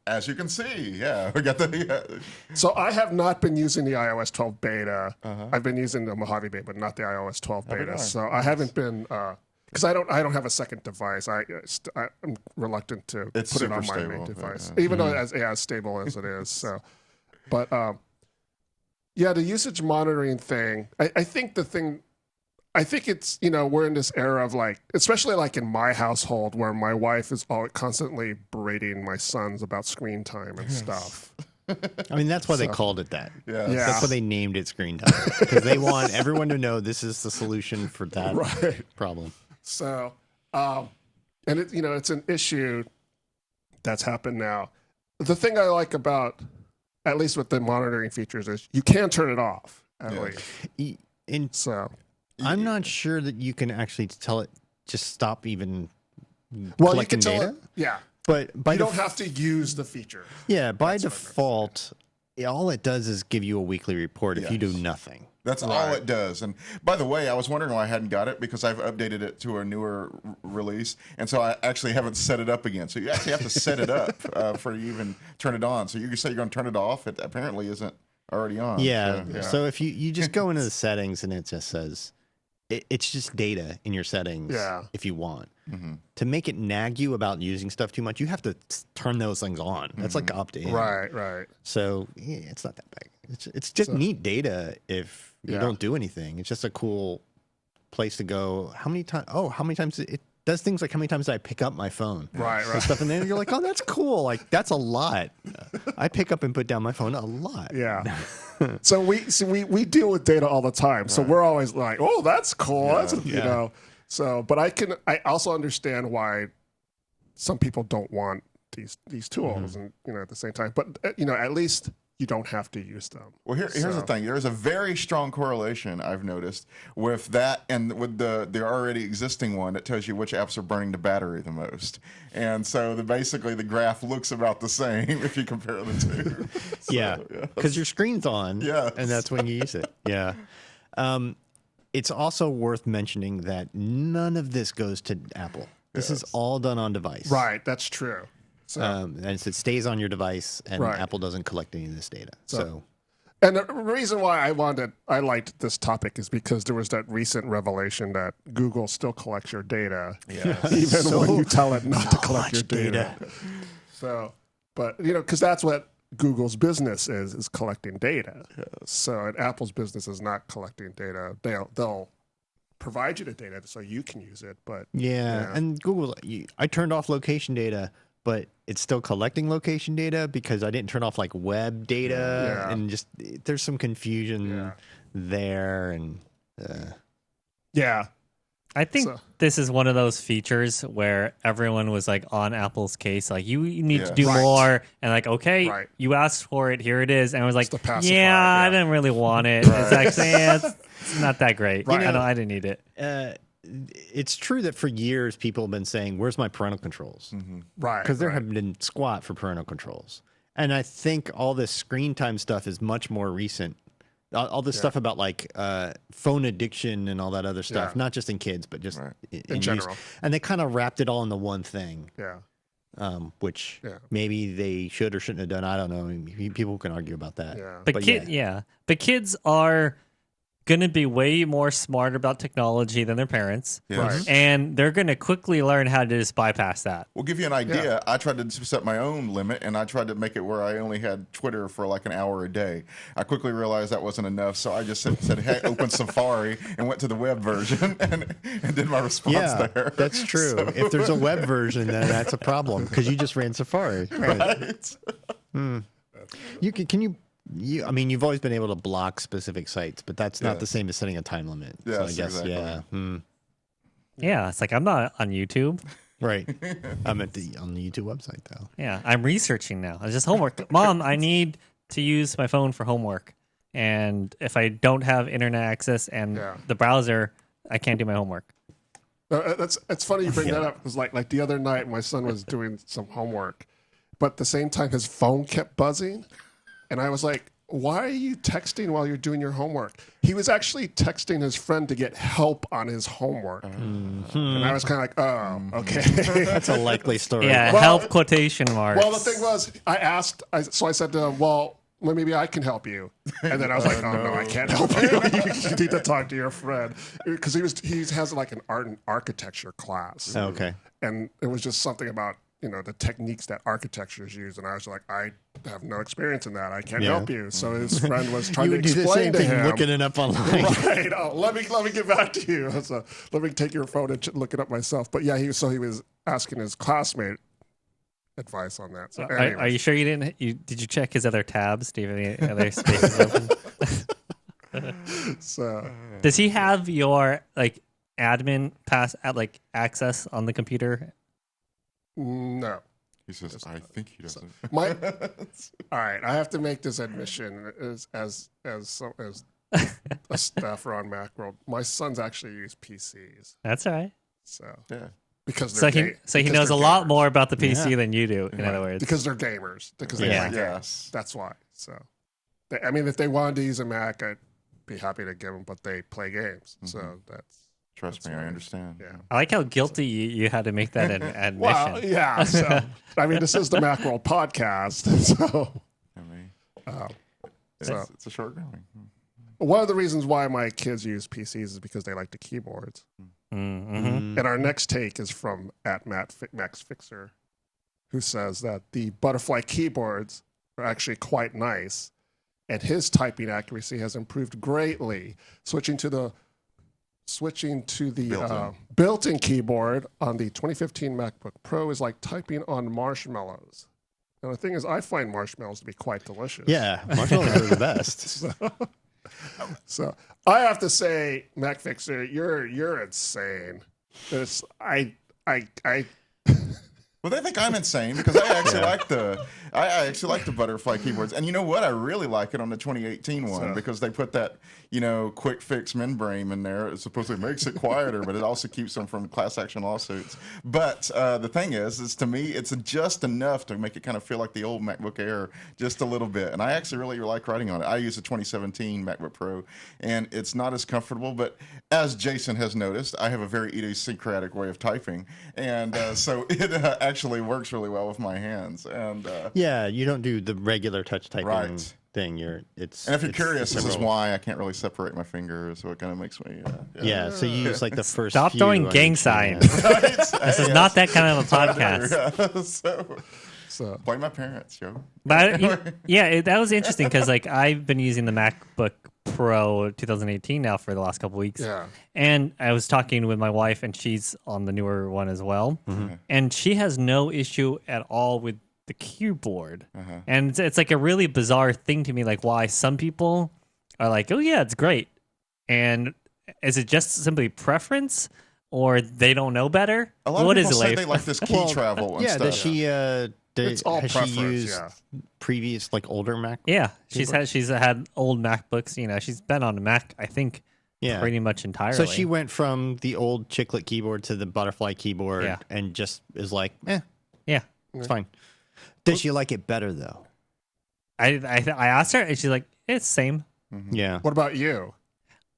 as you can see, we got the. So I have not been using the iOS 12 beta. I've been using the Mojave beta, but not the iOS 12 beta. So I haven't been, because I don't have a second device. I'm reluctant to put it on my main device, even though as stable as it is. So. But the usage monitoring thing, I think I think it's, we're in this era of like, especially like in my household where my wife is constantly berating my sons about screen time and stuff. I mean, that's why they called it that. Yeah. That's why they named it screen time, because they want everyone to know this is the solution for that problem. So, and it's an issue that's happened now. The thing I like about, at least with the monitoring features, is you can turn it off at least. And So, I'm not sure that you can actually tell it just stop even well, you collecting can tell data. it, yeah. But by You don't have to use the feature. Yeah, by default, all it does is give you a weekly report if you do Yes. nothing. That's all it does. And by the way, I was wondering why I hadn't got it because I've updated it to a newer release, and so I actually haven't set it up again. So you actually have to set it up for you even turn it on. So you say you're going to turn it off. It apparently isn't already on. Yeah. So if you just go into the settings and it just says it's just data in your settings. Yeah. If you want to make it nag you about using stuff too much, you have to turn those things on. That's like opt in. Right. So yeah, it's not that big. It's just neat data if you don't do anything. It's just a cool place to go. How many times it does things like how many times did I pick up my phone? Right. And stuff, and then you're like, oh, that's cool. Like that's a lot. I pick up and put down my phone a lot. Yeah. So we deal with data all the time. So we're always like, oh, that's cool. That's, So, but I also understand why some people don't want these tools, and at the same time. But at least you don't have to use them. Well, here's the thing. There's a very strong correlation I've noticed with that and with the already existing one that tells you which apps are burning the battery the most. And so basically the graph looks about the same if you compare the two. Yeah, because your screen's on, Yes. and that's when you use it. Yeah. It's also worth mentioning that none of this goes to Apple. This is all done on device. Right. That's true. So, And it stays on your device, and Apple doesn't collect any of this data. So and the reason why I liked this topic is because there was that recent revelation that Google still collects your data, even when you tell it not to collect your data. So, but because that's what Google's business is collecting data. So, and Apple's business is not collecting data. They'll provide you the data so you can use it. But and Google, I turned off location data, but it's still collecting location data because I didn't turn off like web data, and just there's some confusion there, and I think this is one of those features where everyone was like on Apple's case, like you need to do more, and like you asked for it, here it is, and I was like, I didn't really want it. It's actually it's not that great. I didn't need it. It's true that for years people have been saying, "Where's my parental controls?" Right, because there have been squat for parental controls, and I think all this screen time stuff is much more recent. All this stuff about like phone addiction and all that other stuff, not just in kids, but just in general. And they kind of wrapped it all into one thing. Which maybe they should or shouldn't have done. I don't know. People can argue about that. But kids are going to be way more smart about technology than their parents. And they're going to quickly learn how to just bypass that. We'll give you an idea. I tried to set my own limit, and I tried to make it where I only had Twitter for like an hour a day. I quickly realized that wasn't enough, so I just said hey, open Safari, and went to the web version and did my response there. That's true. So, if there's a web version, then that's a problem, because you just ran Safari. Right. I mean, you've always been able to block specific sites, but that's not the same as setting a time limit. Yes, so I guess, exactly. Yeah, it's like I'm not on YouTube. Right. I'm on the YouTube website, though. Yeah, I'm researching now. It's just homework. Mom, I need to use my phone for homework. And if I don't have internet access and the browser, I can't do my homework. It's funny you bring that up. It was like the other night, my son was doing some homework, but at the same time, his phone kept buzzing. And I was like, why are you texting while you're doing your homework? He was actually texting his friend to get help on his homework. And I was kind of like, oh, okay. That's a likely story. Yeah, help quotation marks. Well, the thing was, I said to him, well, maybe I can help you. And then I was like, oh, no, I can't help you. You need to talk to your friend. Because he has like an art and architecture class. Okay. And it was just something about the techniques that architectures use, and I was like, I have no experience in that. I can't Yeah. help you. So his friend was trying You to would do the explain same to thing, him. looking it up online. Right. Oh, let me get back to you. So let me take your phone and look it up myself. But yeah, he was asking his classmate advice on that. So Are you sure you didn't? Did you check his other tabs? Do you have any other spaces open? So Does he have your like admin access on the computer? no. He says, I think he doesn't. All right, I have to make this admission as a staffer on Macworld. My sons actually use PCs, That's all right. so Yeah. because So they're he knows a lot gamers. more about the PC Yeah. than you do. In other words, because they're gamers. Because they Yeah. play Yes. games. That's why. So, if they wanted to use a Mac, I'd be happy to give them, but they play games, so that's. Trust me, I understand. Yeah. I like how guilty you had to make that an admission. Well, yeah. So, this is the Macworld podcast. So, I mean, so it's a shortcoming. one of the reasons why my kids use PCs is because they like the keyboards. Mm-hmm. And our next take is from Max Fixer, who says that the butterfly keyboards are actually quite nice, and his typing accuracy has improved greatly. Switching to the built-in keyboard on the 2015 MacBook Pro is like typing on marshmallows. And the thing is, I find marshmallows to be quite delicious. Yeah, marshmallows are the best. So I have to say, Mac Fixer, you're insane. Well, they think I'm insane because I actually like the butterfly keyboards, and you know what? I really like it on the 2018 one because they put that quick fix membrane in there. It supposedly makes it quieter, but it also keeps them from class action lawsuits. But the thing is to me, it's just enough to make it kind of feel like the old MacBook Air just a little bit. And I actually really like writing on it. I use a 2017 MacBook Pro, and it's not as comfortable. But as Jason has noticed, I have a very idiosyncratic way of typing, and so it actually works really well with my hands. And Yeah, you don't do the regular touch typing Right. thing. and if you're curious, this is why I can't really separate my fingers, so it kind of makes me. Yeah, so you use like the first. Stop few throwing on gang each signs. hand. This is not that kind of a podcast. So blame my parents, yo. But that was interesting because I've been using the MacBook Pro 2018 now for the last couple weeks. Yeah. And I was talking with my wife, and she's on the newer one as well, and she has no issue at all with the keyboard. And it's like a really bizarre thing to me, like why some people are like, oh yeah, it's great, and is it just simply preference? Or they don't know better? A lot What of is people it say like? they like this key travel and Yeah, stuff. does she? It's all has preference, she used yeah. previous older Mac? Yeah, she's had old MacBooks. She's been on a Mac, I think, Yeah, pretty much entirely. So she went from the old chiclet keyboard to the butterfly keyboard, Yeah. and just is like, yeah. it's fine. Does she like it better though? I asked her, and she's like, it's the same. Yeah. What about you?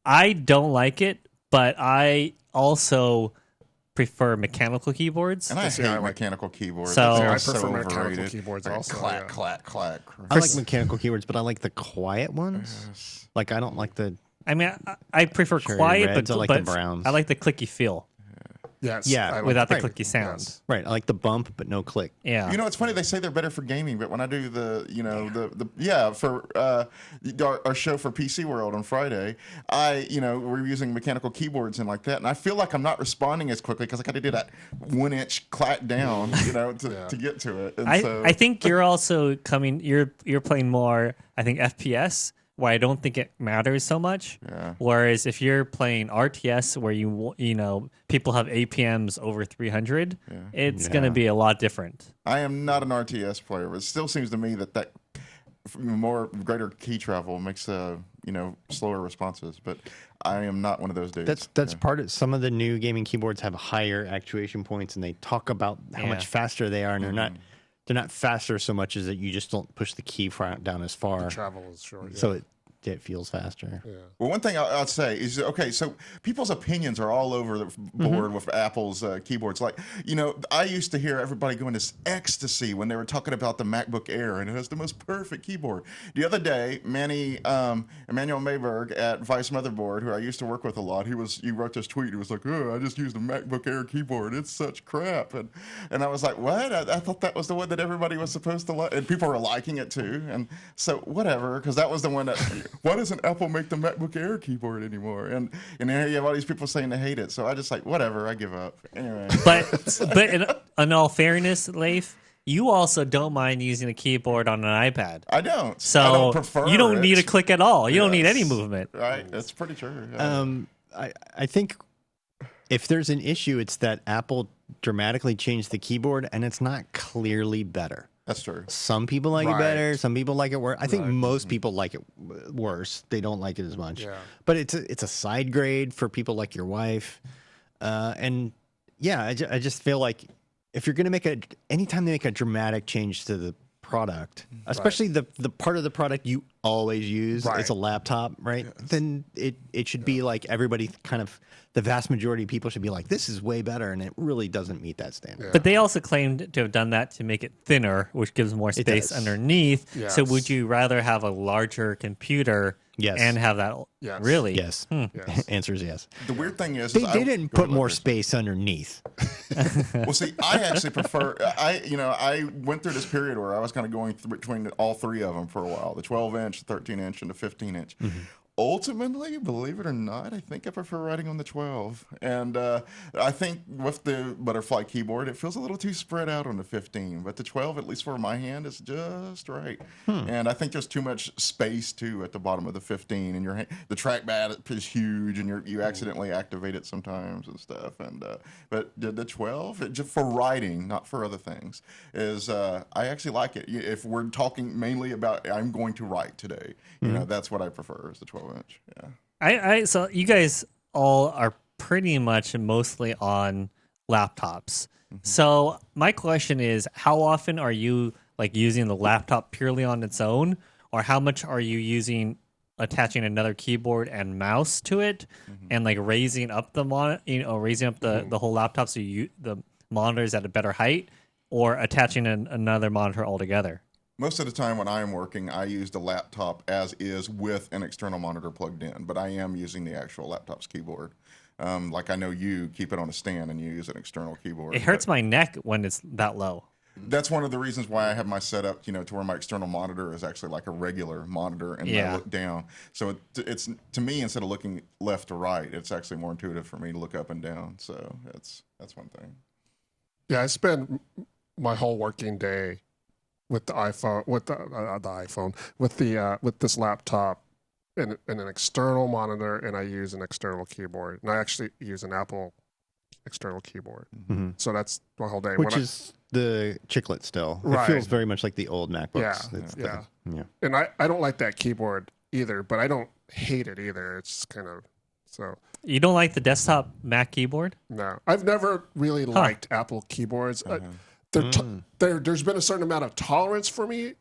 I don't like it, but I also prefer mechanical keyboards. And I See, hate I like- mechanical keyboards. So- I think I it's prefer so mechanical overrated. keyboards Like, also, Clack, yeah. clack, clack. I like mechanical keyboards, but I like the quiet ones. Like I don't like the. I mean, I prefer Cherry quiet, reds, but I like the browns. I like the clicky feel Yes. Yeah, I like without the right. clicky sound. Yes. Right, I like the bump, but no click. Yeah. You know, it's funny. They say they're better for gaming, but when I do for our show for PC World on Friday, we're using mechanical keyboards and like that, and I feel like I'm not responding as quickly because I got to do that 1 inch clack down, to get to it. And I think you're also you're playing more, I think, FPS, where I don't think it matters so much. Yeah. Whereas if you're playing RTS, where people have APMs over 300, it's going to be a lot different. I am not an RTS player, but it still seems to me that more greater key travel makes slower responses. But I am not one of those dudes. That's part of some of the new gaming keyboards have higher actuation points, and they talk about how much faster they are, and they're not faster so much as that you just don't push the key down as far. Travel is short. So it feels faster. Yeah. Well, one thing I'd say is, okay, so people's opinions are all over the board with Apple's keyboards. Like, I used to hear everybody go into this ecstasy when they were talking about the MacBook Air, and it has the most perfect keyboard. The other day, Emmanuel Mayberg at Vice Motherboard, who I used to work with a lot, he wrote this tweet. He was like, "Oh, I just used a MacBook Air keyboard. It's such crap." And I was like, "What? I thought that was the one that everybody was supposed to like." And people were liking it too. And so whatever, because that was the one that, why doesn't Apple make the MacBook Air keyboard anymore? And here you have all these people saying they hate it. So I just like, whatever, I give up. Anyway. But in all fairness, Leif, you also don't mind using a keyboard on an iPad. I don't. So I don't prefer you don't it. need a click at all. You don't need Yes. any movement. Right. That's pretty true. Yeah. I think if there's an issue, it's that Apple dramatically changed the keyboard, and it's not clearly better. That's true. Some people like it Right. better. Some people like it worse. I think most people like it worse. They don't like it as much. Yeah. But it's a side grade for people like your wife. And yeah, I just feel like if you're going to anytime they make a dramatic change to the product, especially the part of the product you always use, Right. it's a laptop, right? Then it should be like everybody kind of, the vast majority of people should be like, this is way better, and it really doesn't meet that standard. But they also claimed to have done that to make it thinner, which gives more space does. underneath. Yes. So would you rather have a larger computer Yes. and have that? Yes. Really? Yes. Yes. Answer is yes. The weird thing is, They I- didn't go put ahead, more Chris. space underneath. Well, see, I actually prefer. I went through this period where I was kind of going between all three of them for a while: the 12-inch, the 13-inch, and the 15-inch. Ultimately, believe it or not, I think I prefer writing on the 12. And I think with the butterfly keyboard, it feels a little too spread out on the 15. But the 12, at least for my hand, is just right. And I think there's too much space, too, at the bottom of the 15. And your hand, the trackpad is huge, and you accidentally activate it sometimes and stuff. And But the 12, just for writing, not for other things, is I actually like it. If we're talking mainly about I'm going to write today, that's what I prefer is the 12-inch. Yeah. So you guys all are pretty much mostly on laptops. So my question is, how often are you like using the laptop purely on its own, or how much are you attaching another keyboard and mouse to it, and like raising up the raising up the whole laptop so the monitor is at a better height, or attaching another monitor altogether? Most of the time when I am working, I use the laptop as is with an external monitor plugged in, but I am using the actual laptop's keyboard. Like I know you keep it on a stand and you use an external keyboard. It hurts my neck when it's that low. That's one of the reasons why I have my setup, to where my external monitor is actually like a regular monitor, and I look down. So it's to me, instead of looking left to right, it's actually more intuitive for me to look up and down. So that's one thing. Yeah, I spend my whole working day with the iPhone, with this laptop and an external monitor, and I use an external keyboard. And I actually use an Apple external keyboard. So that's my whole day. Which is the chiclet still. It Right. feels very much like the old MacBooks. Yeah, It's yeah. yeah. And I don't like that keyboard either, but I don't hate it either. It's kind of so. You don't like the desktop Mac keyboard? No, I've never really liked Apple keyboards. There's been a certain amount of tolerance for me,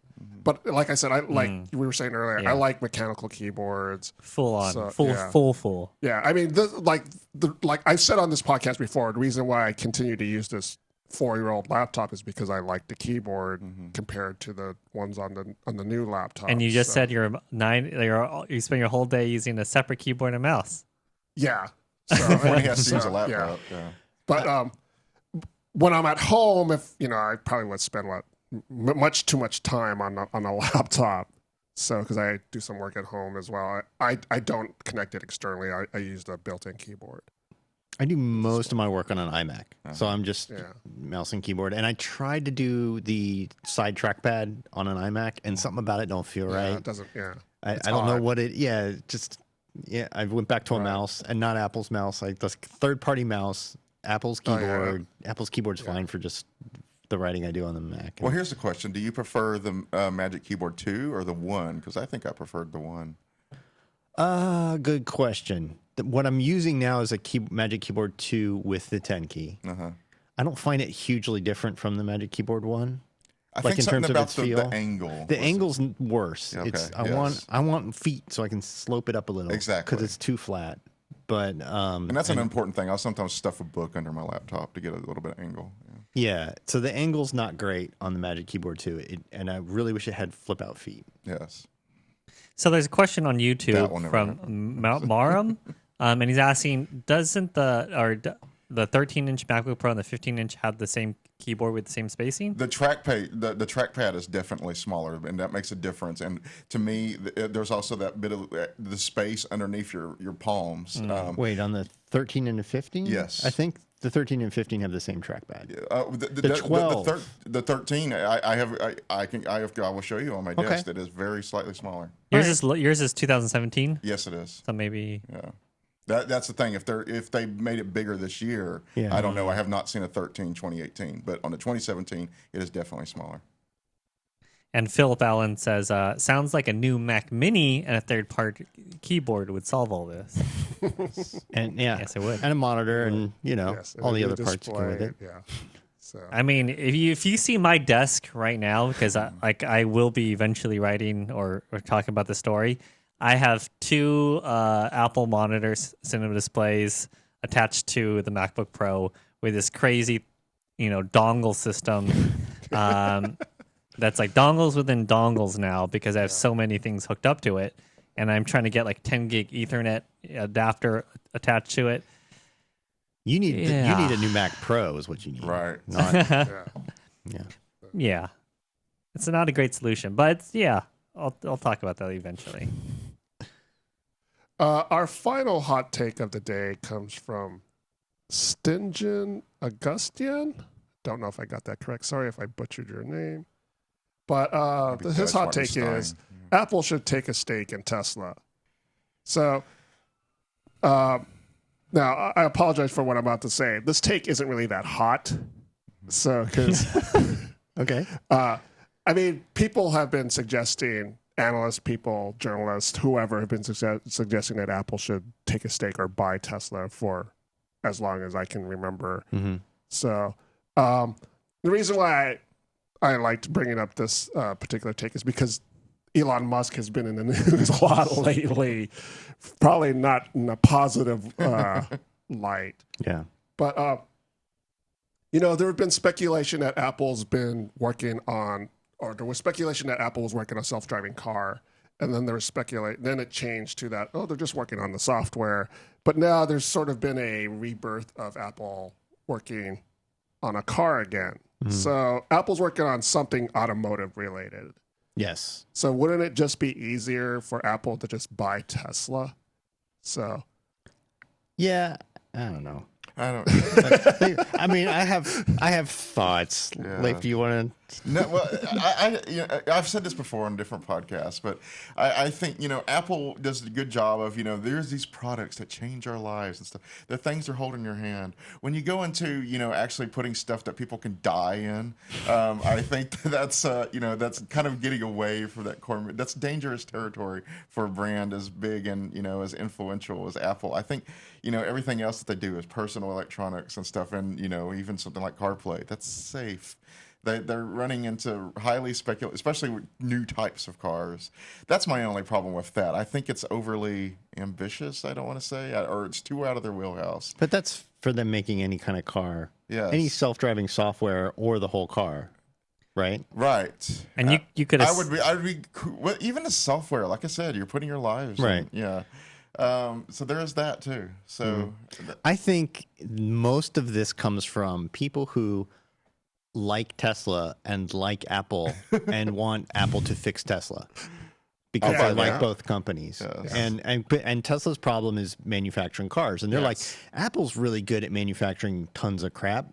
but like I said, I like we were saying earlier, I like mechanical keyboards. Full on, So, full. Yeah, I mean, like I've said on this podcast before, the reason why I continue to use this 4-year-old laptop is because I like the keyboard compared to the ones on the new laptop. And you just said you spend your whole day using a separate keyboard and mouse. yeah. So, When he has to use a so, laptop. Yeah. But when I'm at home, if I probably would spend much too much time on a laptop. So because I do some work at home as well, I don't connect it externally. I use the built-in keyboard. I do most of my work on an iMac. So I'm just mouse and keyboard. And I tried to do the side trackpad on an iMac, and something about it don't feel right. It doesn't. Yeah. I don't know what it. I went back to a mouse, and not Apple's mouse. Like the third-party mouse, Apple's keyboard. Apple's keyboard's fine for just the writing I do on the Mac. Well, here's the question: do you prefer the Magic Keyboard 2 or the 1? Because I think I preferred the 1. Good question. What I'm using now is a Magic Keyboard 2 with the 10 key. I don't find it hugely different from the Magic Keyboard 1. I like think in something terms of about its feel. the angle. The was- angle's worse. Okay, It's yes. I want feet so I can slope it up a little. Exactly. Because it's too flat. But And that's an important thing. I'll sometimes stuff a book under my laptop to get a little bit of angle. yeah, so the angle's not great on the Magic Keyboard too. And I really wish it had flip out feet. Yes. So there's a question on That YouTube one never from Marum, and he's asking, doesn't the 13-inch MacBook Pro and the 15-inch have the same keyboard with the same spacing? The trackpad is definitely smaller, and that makes a difference. And to me, there's also that bit of the space underneath your palms. Wait, on the 13 and the 15? Yes. I think the 13 and 15 have the same trackpad. The 12. The 13, I will show you on my desk. It is very slightly smaller. Yours is 2017, Yes, it is. so maybe. Yeah. That's the thing. If they made it bigger this year, Yeah. I don't know. I have not seen a 13 2018, but on the 2017, it is definitely smaller. And Philip Allen says, sounds like a new Mac Mini and a third-party keyboard would solve all this. And yeah, Yes, it would. and a monitor, and Yes, all the and other parts that come with it. Yeah. So I mean, if you see my desk right now, because I will be eventually writing or talking about the story, I have two Apple monitors, cinema displays attached to the MacBook Pro with this crazy, dongle system. That's like dongles within dongles now because I have so many things hooked up to it, and I'm trying to get like 10 gig Ethernet adapter attached to it. You need Yeah. a new Mac Pro is what you need. Right. Not, yeah. yeah. Yeah, it's not a great solution, but I'll talk about that eventually. Our final hot take of the day comes from Stingen Augustian. Don't know if I got that correct. Sorry if I butchered your name. But his Judge hot Martin take Stein. is Apple should take a stake in Tesla. So now I apologize for what I'm about to say. This take isn't really that hot. So, because Okay. I mean, people have been suggesting, analysts, people, journalists, whoever have been suggesting that Apple should take a stake or buy Tesla for as long as I can remember. Mm-hmm. So the reason why I liked bringing up this particular take is because Elon Musk has been in the news a lot lately, probably not in a positive light. Yeah. But, there have been speculation that Apple's been working on, or there was speculation that Apple was working on a self-driving car. And then then it changed to that, they're just working on the software. But now there's sort of been a rebirth of Apple working on a car again. Mm-hmm. So Apple's working on something automotive related. Yes. So wouldn't it just be easier for Apple to just buy Tesla? So Yeah. I don't know. I don't. I mean, I have thoughts. Yeah. Like, do you want to? No, well, I've said this before on different podcasts, but I think Apple does a good job of there's these products that change our lives and stuff. The things they're holding in your hand. When you go into actually putting stuff that people can die in, I think that's that's kind of getting away from that core. That's dangerous territory for a brand as big and as influential as Apple. I think everything else that they do is personal electronics and stuff, and even something like CarPlay. That's safe. They're running into highly speculative, especially with new types of cars. That's my only problem with that. I think it's overly ambitious, I don't want to say, or it's too out of their wheelhouse. But that's for them making any kind of car. Yes. Any self-driving software or the whole car, right? Right. And you could. I would be well, even the software, like I said, you're putting your lives Right. in. Yeah. So there is that too. So I think most of this comes from people who like Tesla and like Apple and want Apple to fix Tesla because Yeah, they like yeah. both companies. Yes. And Tesla's problem is manufacturing cars, and they're Yes. like, Apple's really good at manufacturing tons of crap,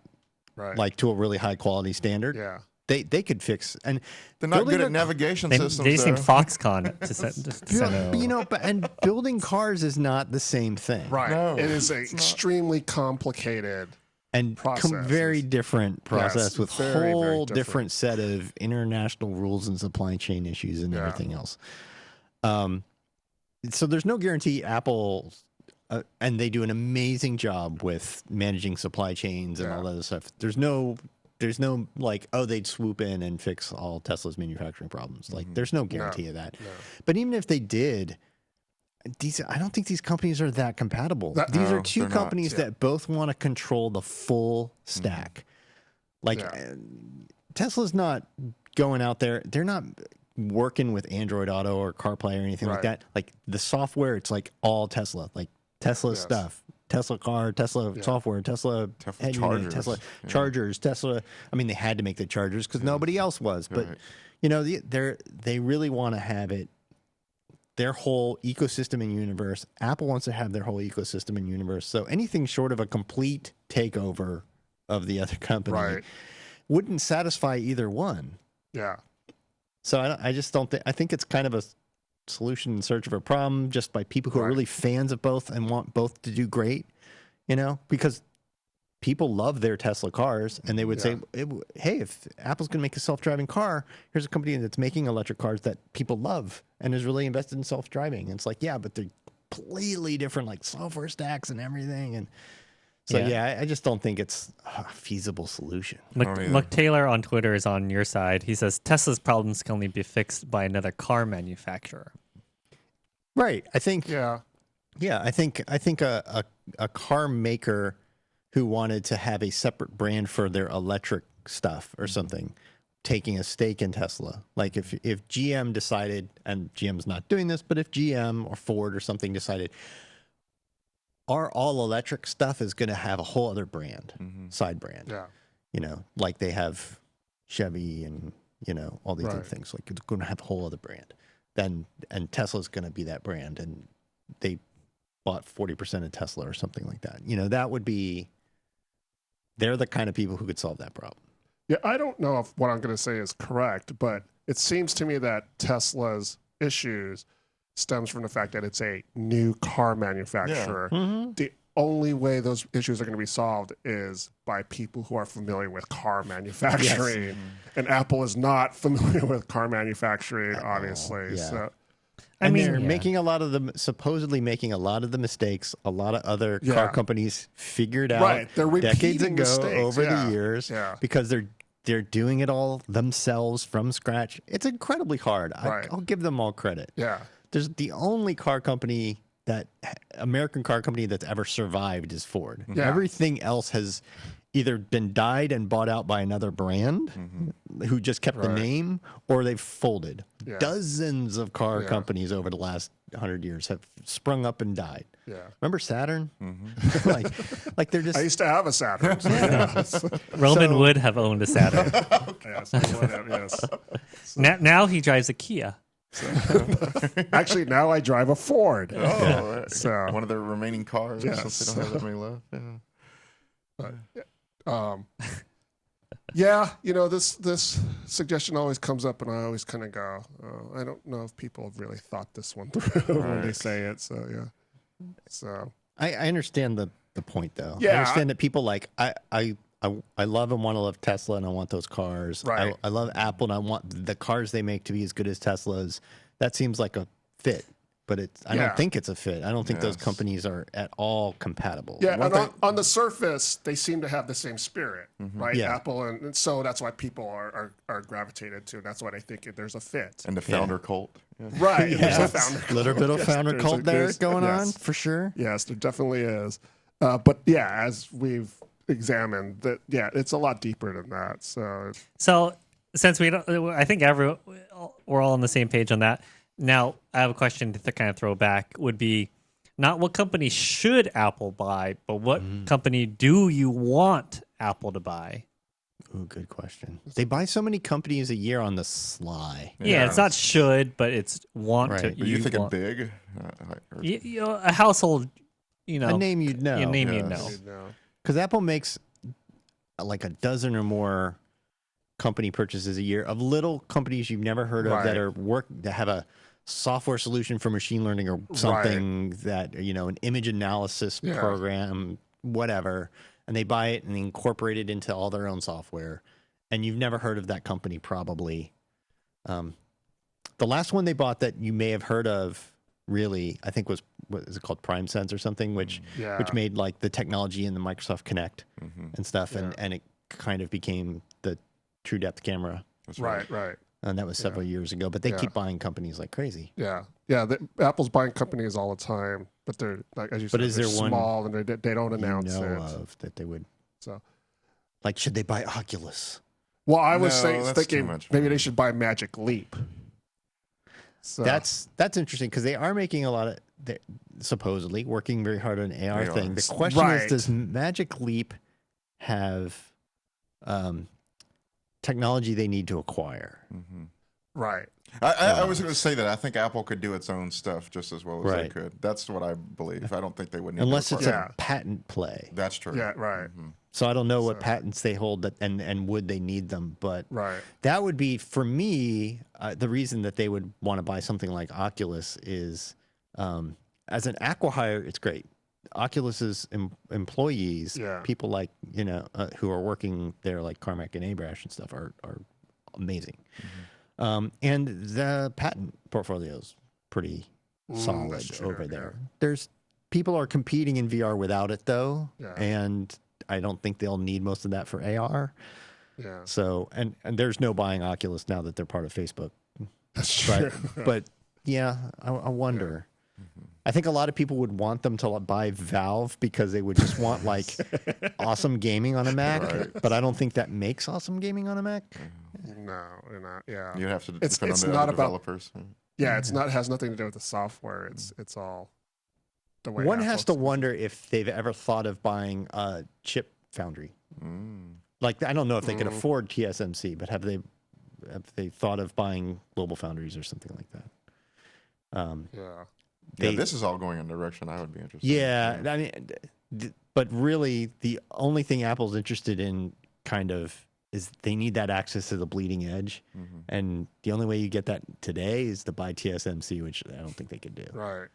right. like to a really high quality standard. Yeah. They could fix, and they're not building good a- at navigation They systems. just need though. Foxconn to send Yeah, and building cars is not the same thing, Right. No, it is an it's not. extremely complicated. and Process very is- different process Yes, with very, very whole different. different set of international rules and supply chain issues and Yeah. everything else. So there's no guarantee Apple, and they do an amazing job with managing supply chains and Yeah. all that other stuff. There's no there's no like, oh, they'd swoop in and fix all Tesla's manufacturing problems. Like, there's no guarantee of that. No. But even if they did, I don't think these companies are that compatible. These are two they're not. companies that both want to control the full stack. Like, Tesla's not going out there. They're not working with Android Auto or CarPlay or anything like that. Like, the software, it's like all Tesla. Like, Tesla stuff. Tesla car, Tesla software, Tesla head chargers. unit, Tesla chargers, Tesla. I mean, they had to make the chargers because nobody else was. But, you know, they really want to have it, their whole ecosystem and universe. Apple wants to have their whole ecosystem and universe. So anything short of a complete takeover of the other company wouldn't satisfy either one. Yeah. So I just don't think, I think it's kind of a solution in search of a problem just by people who are really fans of both and want both to do great, you know, because people love their Tesla cars and they would say, hey, if Apple's going to make a self-driving car, here's a company that's making electric cars that people love and is really invested in self-driving. And it's like, yeah, but they're completely different, like software stacks and everything. And so, I just don't think it's a feasible solution. Muck Taylor on Twitter is on your side. He says Tesla's problems can only be fixed by another car manufacturer. Right. I think. Yeah. Yeah. I think a car maker who wanted to have a separate brand for their electric stuff or something, taking a stake in Tesla. Like if GM decided, and GM's not doing this, but if GM or Ford or something decided, our all electric stuff is going to have a whole other brand, side brand. Yeah. You know, like they have Chevy and, you know, all these other things. Like it's going to have a whole other brand. And Tesla's going to be that brand. And they bought 40% of Tesla or something like that. You know, that would be, they're the kind of people who could solve that problem. Yeah, I don't know if what I'm going to say is correct, but it seems to me that Tesla's issues stems from the fact that it's a new car manufacturer. The only way those issues are going to be solved is by people who are familiar with car manufacturing. And Apple is not familiar with car manufacturing, obviously. So, I mean, they're making a lot of them, supposedly making a lot of the mistakes a lot of other car companies figured out decades ago over the years because they're doing it all themselves from scratch. It's incredibly hard. I'll give them all credit. Yeah. There's the only American car company that's ever survived is Ford. Everything else has either been died and bought out by another brand who just kept the name, or they've folded. Dozens of car companies over the last 100 years have sprung up and died. Remember Saturn? like they're just. I used to have a Saturn. Roman would have owned a Saturn. Yes, I would have, yes. Now he drives a Kia. Actually, now I drive a Ford. So one of the remaining cars. Since they don't have that many left. Yeah, you know, this suggestion always comes up, and I always kind of go, I don't know if people have really thought this one through when they say it. So so I understand the point though. Yeah, I understand that people like I love and want to love Tesla, and I want those cars. Right. I love Apple, and I want the cars they make to be as good as Tesla's. That seems like a fit, but I don't think it's a fit. I don't think those companies are at all compatible. Yeah, and on the surface, they seem to have the same spirit, right? Yeah. Apple, and so that's why people are gravitated to. That's why they think there's a fit. And the founder cult. Right. There's a founder cult. Little bit of founder cult there going on, for sure. Yes, there definitely is. But yeah, as we've examined, that it's a lot deeper than that. So since we don't, I think we're all on the same page on that. Now, I have a question to kind of throw back. Would be not what company should Apple buy, but what company do you want Apple to buy? Ooh, good question. They buy so many companies a year on the sly. Yeah, it's not should, but it's want to. But you thinking big? You know, a household. You know, a name you'd know. A name you'd know. Because Apple makes like a dozen or more company purchases a year of little companies you've never heard of that have a software solution for machine learning or something that, you know, an image analysis program, whatever, and they buy it and incorporate it into all their own software. And you've never heard of that company probably. The last one they bought that you may have heard of really, I think was, what is it called, PrimeSense or something, which made like the technology in the Microsoft Connect and stuff. And it kind of became the true depth camera. That's Right. And that was several years ago, but they Yeah. keep buying companies like crazy. Yeah. Apple's buying companies all the time, but they're like as you said, But is they're there one small and they don't announce you know it. of that they would So, like? Should they buy Oculus? well, I was No, that's too thinking much maybe money. they should buy Magic Leap. So, That's interesting because they are making a lot of they're supposedly working very hard on an AR They thing. are. The question Right. is, does Magic Leap have technology they need to acquire? right. I was going to say that I think Apple could do its own stuff just as well as they Right. could. That's what I believe. I don't think they would need Unless to it's acquire. Yeah. a patent play. That's true. Yeah, right. So I don't know what So- patents they hold that, and would they need them, but Right. that would be for me the reason that they would want to buy something like Oculus is as an acqui-hire, it's great. Oculus's employees, Yeah. people like who are working there, like Carmack and Abrash and stuff, are amazing. And the patent portfolio's pretty solid that's true, over yeah. there. There's people are competing in VR without it though, Yeah. and I don't think they'll need most of that for AR. Yeah. So and there's no buying Oculus now that they're part of Facebook. That's true. But yeah, I wonder. I think a lot of people would want them to buy Valve because they would just want like awesome gaming on a Mac. Right. But I don't think that makes awesome gaming on a Mac. No, you're not. Yeah. You have to It's depend on the not other about- developers. Yeah, it's not has nothing to do with the software. It's all the way One Apple has to sees it. wonder if they've ever thought of buying a chip foundry. Like I don't know if they can afford TSMC, but have they thought of buying Global Foundries or something like that? Yeah. They- This is all going in a direction I would be interested Yeah, in. I mean, but really, the only thing Apple's interested in kind of is they need that access to the bleeding edge, and the only way you get that today is to buy TSMC, which I don't think they could do, Right.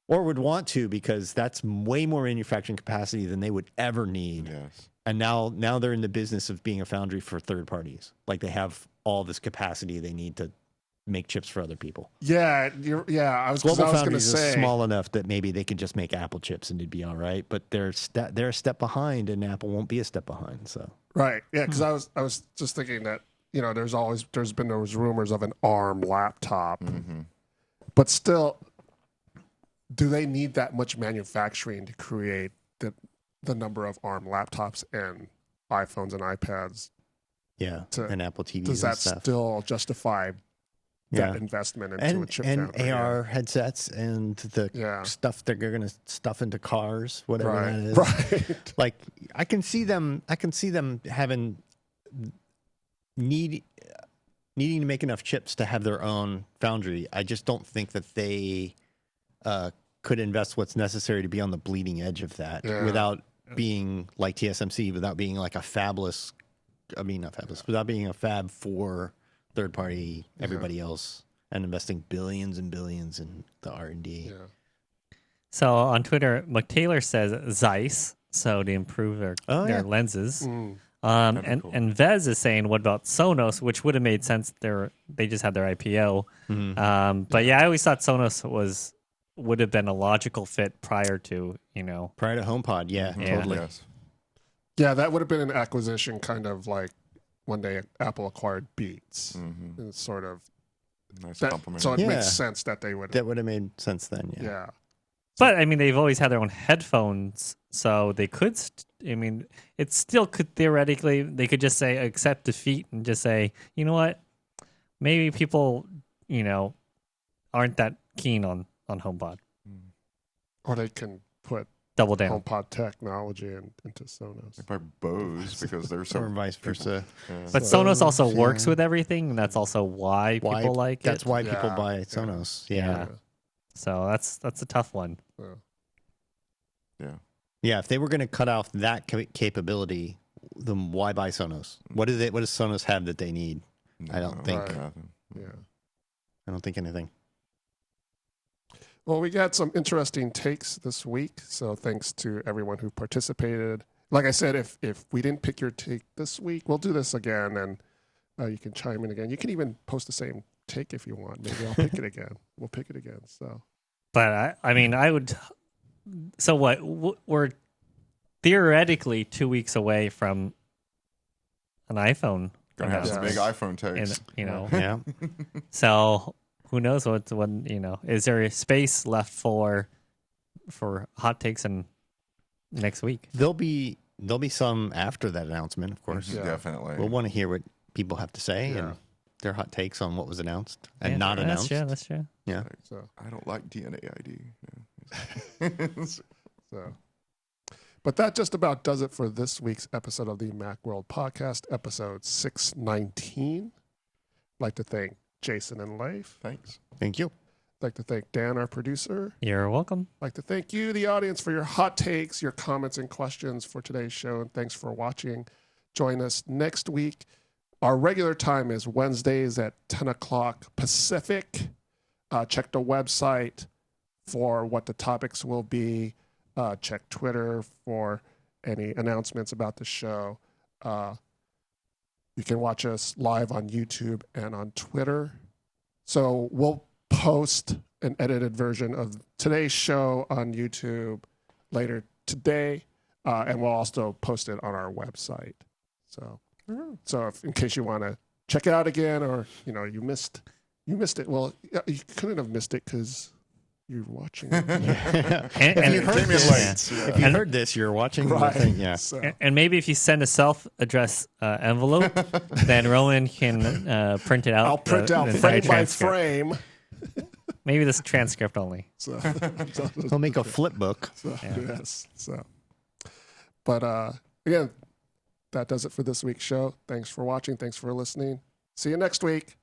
or would want to, because that's way more manufacturing capacity than they would ever need. Yes. And now they're in the business of being a foundry for third parties. Like they have all this capacity they need to make chips for other people. Yeah. I was going Global to Foundries say is small enough that maybe they could just make Apple chips and it'd be all right. But they're a step behind, and Apple won't be a step behind. So right. Yeah, because I was just thinking that there's been those rumors of an ARM laptop, but still, do they need that much manufacturing to create the number of ARM laptops and iPhones and iPads? yeah, To- and Apple TVs Does and that stuff. still justify that Yeah. investment into a and chip and foundry? AR headsets and the Yeah. stuff that they're going to stuff into cars, whatever that is. Right. Like I can see them having needing to make enough chips to have their own foundry. I just don't think that they could invest what's necessary to be on the bleeding edge of that Yeah. without being like TSMC, without being like without being a fab for third party everybody else, and investing billions and billions in the R&D. Yeah. So on Twitter, McTaylor says Zeiss, so to improve their yeah. lenses. Mm. And cool. and Vez is saying, what about Sonos, which would have made sense. They just had their IPO. But yeah, I always thought Sonos would have been a logical fit prior to Prior to HomePod, yeah, totally. Yes. Yeah, that would have been an acquisition, kind of like when Apple acquired Beats. It's sort of Nice that, compliment. so it Yeah. makes sense that they would. That would have made sense then, yeah. Yeah. But I mean, they've always had their own headphones, so they could. It still could theoretically. They could just say accept defeat and just say, you know what, maybe people, aren't that keen on HomePod. Or they can put Double down. HomePod technology into Sonos. By Bose because they're Or so. vice versa. But So- Sonos also works yeah. with everything, and that's also why people like That's it. why people Yeah. buy Sonos. Yeah. Yeah. So that's a tough one. Yeah. Yeah, if they were going to cut off that capability, then why buy Sonos? What does Sonos have that they need? I don't think. Right. Nothing. Yeah. I don't think anything. Well, we got some interesting takes this week, so thanks to everyone who participated. Like I said, if we didn't pick your take this week, we'll do this again, and you can chime in again. You can even post the same take if you want. Maybe I'll pick it again. We'll pick it again. So But I mean, I would. So what? We're theoretically 2 weeks away from an iPhone. Gonna have some big announcement. iPhone takes. And, you know, Yeah. so who knows when you know? Is there a space left for hot takes in next week? There'll be some after that announcement, of course. Yeah. Definitely. We'll want to hear what people have to say Yeah. and their hot takes on what was announced and Yeah, not announced. That's true. Yeah. So, I don't like DNA ID. so. But that just about does it for this week's episode of the Macworld Podcast, episode 619. I'd like to thank Jason and Leif. Thanks. Thank you. I'd like to thank Dan, our producer. You're welcome. I'd like to thank you, the audience, for your hot takes, your comments, and questions for today's show. And thanks for watching. Join us next week. Our regular time is Wednesdays at 10 o'clock Pacific. Check the website for what the topics will be. Check Twitter for any announcements about the show. You can watch us live on YouTube and on Twitter. So we'll post an edited version of today's show on YouTube later today, and we'll also post it on our website. So if, in case you want to check it out again, or you missed it. Well, you couldn't have missed it because you're watching it. And, you heard Came in this, late. if you heard this, you're watching the Right. thing. Yeah. So, and maybe if you send a self-addressed envelope, then Rowan can print it out. I'll print the out entire frame by transcript. frame. Maybe this transcript only. So, He'll make a flip book. yes. So, but again, that does it for this week's show. Thanks for watching. Thanks for listening. See you next week.